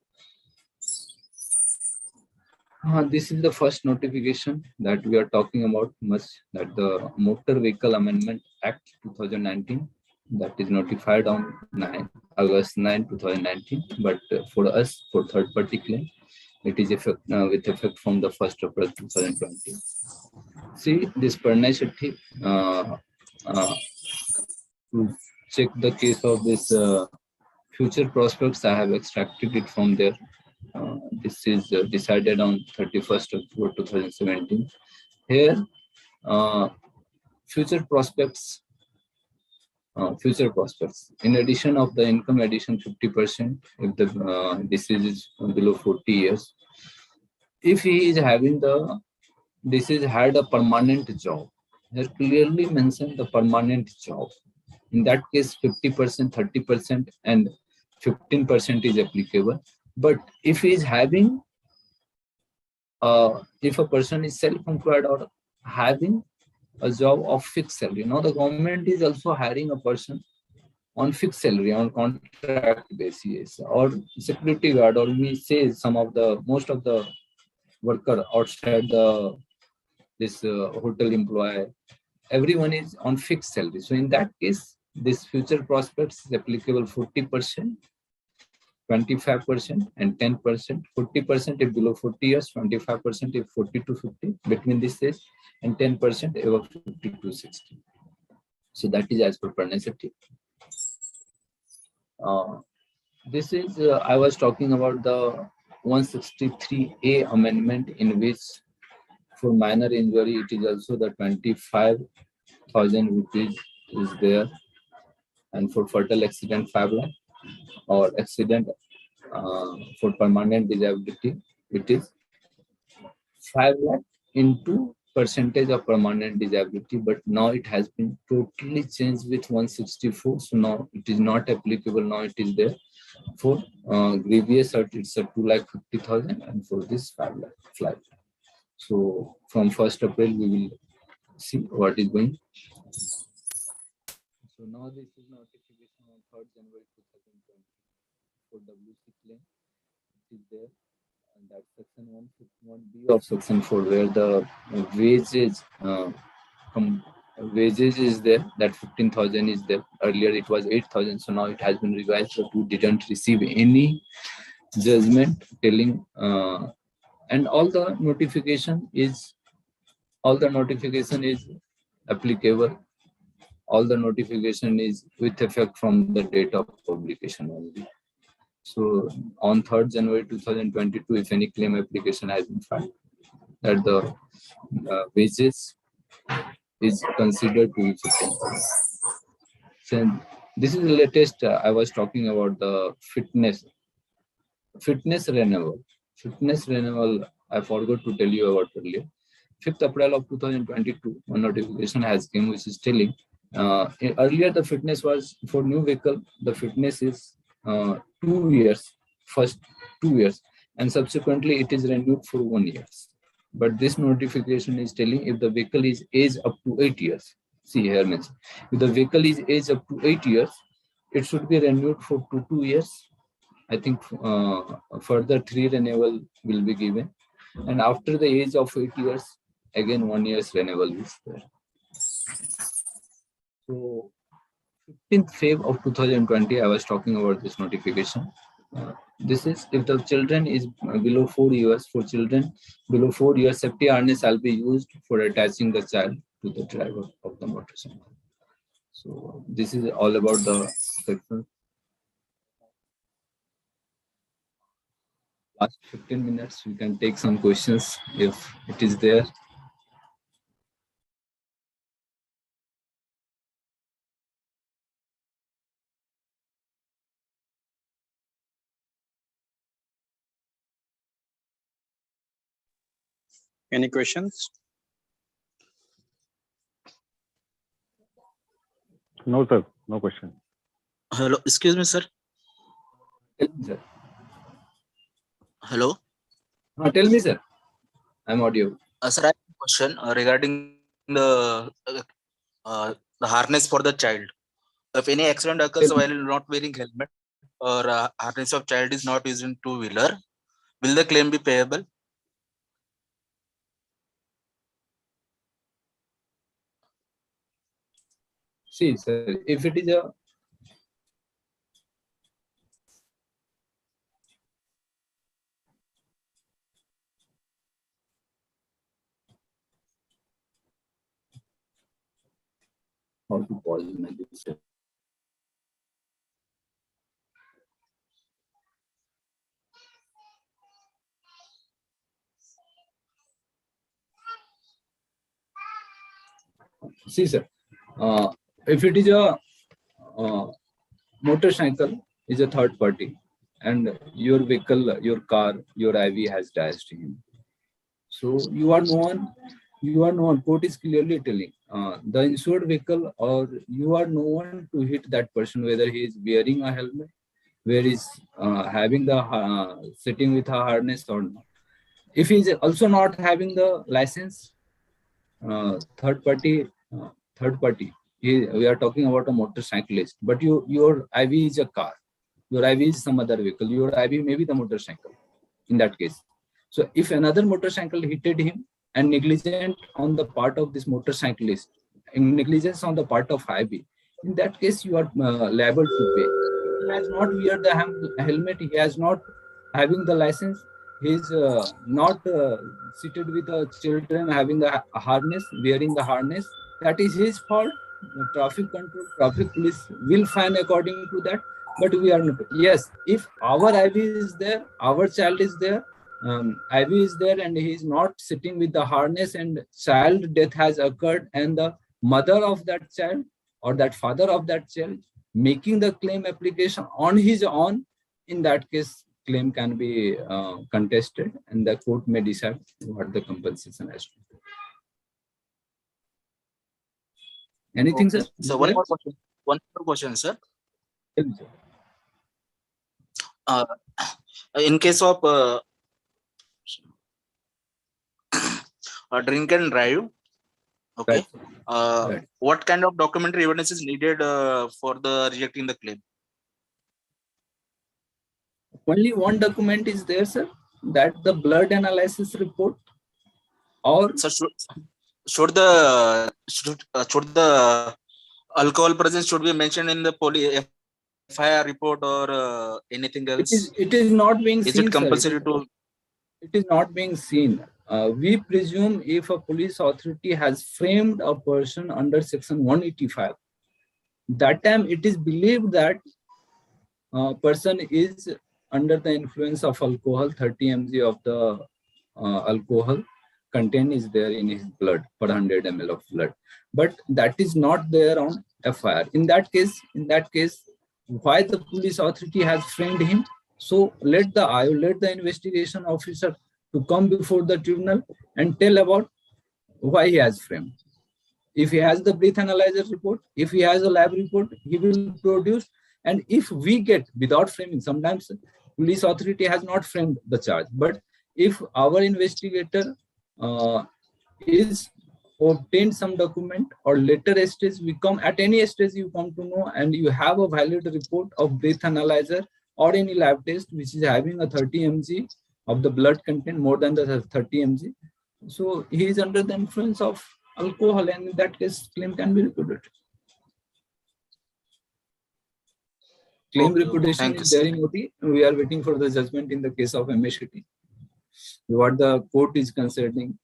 This is the first notification that we are talking about much, that the Motor Vehicle Amendment Act 2019, that is notified on August 9, 2019. But for us, for third party claim, it is with effect from the 1st April 2020. See this Pranay Shetty, to check the case of this future prospects, I have extracted it from there. This is decided on 31st October 2017. Here, future prospects. In addition of the income addition 50%, if the disease is below 40 years. if he is having this is had a permanent job, they clearly mentioned the permanent job. In that case, 50%, 30%, and 15% is applicable. But if he is having, if a person is self-employed or having a job of fixed salary, now the government is also hiring a person on fixed salary, on contract basis, or security guard, or we say most of the worker outside this hotel employee, everyone is on fixed salary. So in that case, this future prospects is applicable 40%, 25%, and 10%. 40% if below 40 years, 25% if 40 to 50 between this age, and 10% above 50 to 60. So that is as per pernicity. This is I was talking about the 163A amendment, in which for minor injury it is also the 25,000 rupees is there, and for fatal accident 5 lakh, or accident for permanent disability it is 5 lakh into percentage of permanent disability. But now it has been totally changed with 164, so now it is not applicable. Now it is there for grievous hurt, it's a 2,50,000, and for this 5 lakh. So from 1st April we will see what is going. So now this is notification on 3rd January 2020 for WC claim. It is there, and that's section 151B of section 4, where the wages is there, that 15,000 is there. Earlier it was 8,000, so now it has been revised, so we didn't receive any judgment telling, and all the notification is applicable. All the notification is with effect from the date of publication only. So on 3rd January 2022, if any claim application has been filed, that the wages is considered to be 15,000. So this is the latest. I was talking about the fitness renewal. Fitness renewal, I forgot to tell you about earlier. 5th April of 2022, one notification has come which is telling, earlier the fitness was for new vehicle, the fitness is 2 years, first 2 years, and subsequently it is renewed for 1 year. But this notification is telling if the vehicle is aged up to 8 years. See here mentioned, if the vehicle is aged up to 8 years, it should be renewed for 2 years. I think further 3 renewal will be given, and after the age of 8 years, again 1 year's renewal is there. So 15th Feb of 2020, I was talking about this notification. This is if the children is below 4 years. For children below 4 years, safety harness shall be used for attaching the child to the driver of the motorcycle. So this is all about the section. Last 15 minutes, we can take some questions if it is there. Any questions? No, sir. No question. Hello, excuse me, sir. Tell me, sir. Hello. Tell me, sir. I'm audio. Sir, I have a question regarding the harness for the child. If any accident occurs while not wearing helmet, or harness of child is not used in two-wheeler, will the claim be payable? See, sir, if it is a how to pause my sir. See, sir, if it is a motorcycle is a third party, and your vehicle, your car, your IV has dashed him, So you are no one. Court is clearly telling the insured vehicle, or you are no one to hit that person, whether he is wearing a helmet, where he's having the sitting with a harness or not. If he is also not having the license, third party, third party. We are talking about a motorcyclist, but your IV is a car. Your IV is some other vehicle. Your IV may be the motorcycle. In that case, so if another motorcycle hitted him and negligent on the part of this motorcyclist, negligence on the part of IV, in that case you are liable to pay. He has not wear the helmet. He has not having the license. He is not seated with the children having the harness, wearing the harness. That is his fault. The traffic control, traffic police will fine according to that. But we are not. Yes, if our IV is there, our child is there, IV is there, and he is not sitting with the harness, and child death has occurred, and the mother of that child or that father of that child making the claim application on his own, in that case, claim can be contested, and the court may decide what the compensation has to be. Anything, Okay. sir? So one more question. One more question, sir. In case of drink and drive, okay, Right. what kind of documentary evidence is needed for the rejecting the claim? Only one document is there, sir, that the blood analysis report, or So should the alcohol presence should be mentioned in the police FIR report or anything else? it is not being Is seen, it compulsory to? it is not being seen. We presume if a police authority has framed a person under section 185, that time it is believed that person is under the influence of alcohol. 30 mg of the alcohol content is there in his blood per 100 ml of blood, but that is not there on FIR. In that case, why the police authority has framed him? So let the investigation officer to come before the tribunal and tell about why he has framed. If he has the breath analyzer report, if he has a lab report, he will produce. And if we get without framing, sometimes police authority has not framed the charge, but if our investigator is obtained some document, or later stage we come, at any stage you come to know, and you have a valid report of breath analyzer or any lab test which is having a 30 mg of the blood content, more than the 30 mg, so he is under the influence of alcohol, and in that case claim can be reputed. Claim reputation Thank you, is sir. there in OT. We are waiting for the judgment in the case of MSCT. What the court is concerning.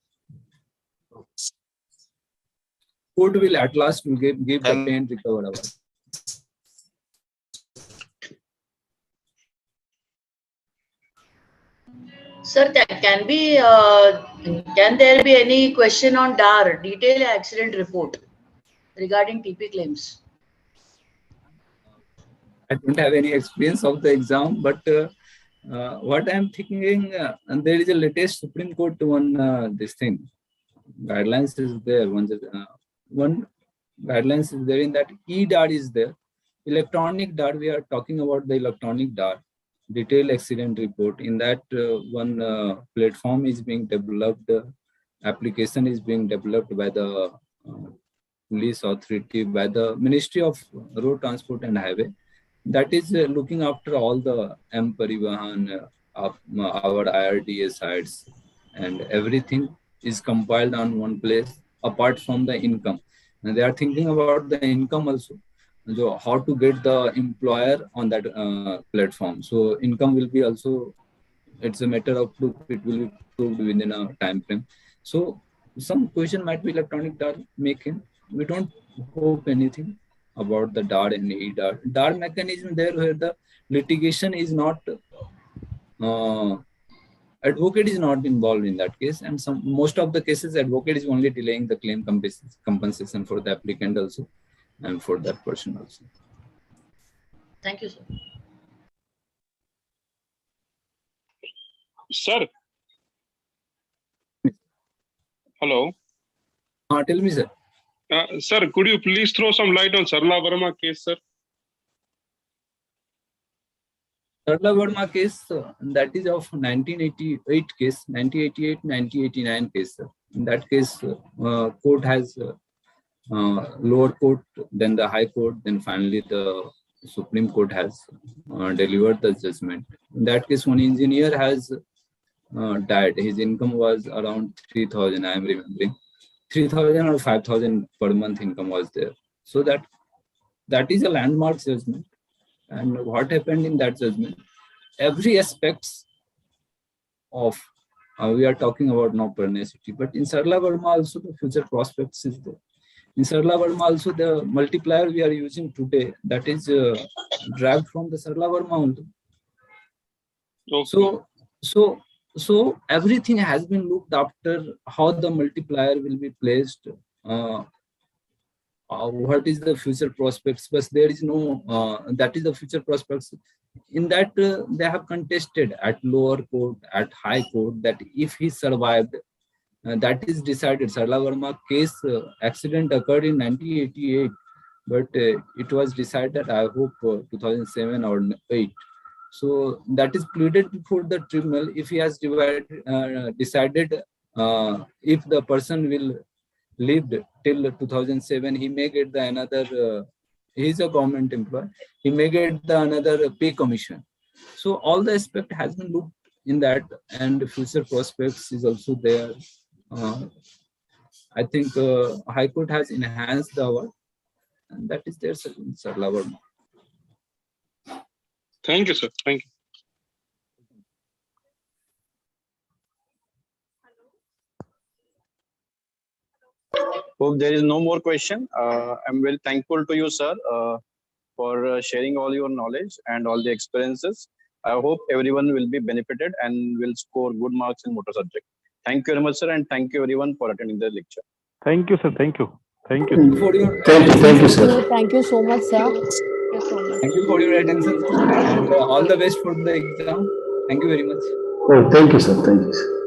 Court will at last give the pain recovered award. Sir, can there be any question on DAR, detailed accident report, regarding TP claims? I don't have any experience of the exam, but what I'm thinking, and there is a latest Supreme Court one this thing guidelines is there. One guidelines is there in that e-DAR is there. Electronic DAR, we are talking about the electronic DAR, detailed accident report. In that one platform is being developed, application is being developed by the police authority, by the Ministry of Road Transport and Highway, that is looking after all the Parivahan of our IRDA sites, and everything is compiled on one place apart from the income. And they are thinking about the income also. So how to get the employer on that platform. So income will be also, it's a matter of proof, it will be proved within a time frame. So some question might be electronic DAR making. We don't hope anything about the DAR and e-DAR. DAR mechanism there where the litigation is not, advocate is not involved in that case, and most of the cases advocate is only delaying the claim compensation for the applicant also and for that person also. Thank you, sir. Sir, Hello. Tell me, sir. Sir, could you please throw some light on Sarla Verma case, sir? Sarla Verma case, that is of 1988 case, 1988-1989 case. Sir. In that case, court has lower court, then the high court, then finally the Supreme Court has delivered the judgment. In that case, one engineer has died. His income was around 3,000, I am remembering. 3,000 or 5,000 per month income was there. So that is a landmark judgment. And what happened in that judgment? Every aspects of, we are talking about no pernicity, but in Sarla Verma also the future prospects is there. In Sarla Verma also the multiplier we are using today, that is derived from the Sarla Verma only. Okay. So everything has been looked after, how the multiplier will be placed, what is the future prospects, but there is no, that is the future prospects. In that, they have contested at lower court, at high court, that if he survived, that is decided. Sarla Verma case accident occurred in 1988, but it was decided, I hope, 2007 or 8. So that is pleaded before the tribunal. If he has decided, if the person will lived till 2007, he may get the another, he is a government employee, he may get the another pay commission. So all the aspect has been looked in that, and future prospects is also there. I think High Court has enhanced the award, and that is there, sir, in Sarla Verma. Thank you, sir. Thank you. Hope there is no more question. I'm very thankful to you, sir, for sharing all your knowledge and all the experiences. I hope everyone will be benefited and will score good marks in motor subject. Thank you very much, sir, and thank you everyone for attending the lecture. Thank you, sir. Thank you. Thank you. Thank you, sir. Thank you so much, sir. Thank you for your attention, and all the best for the exam. Thank you very much. Oh, thank you, sir. Thank you, sir.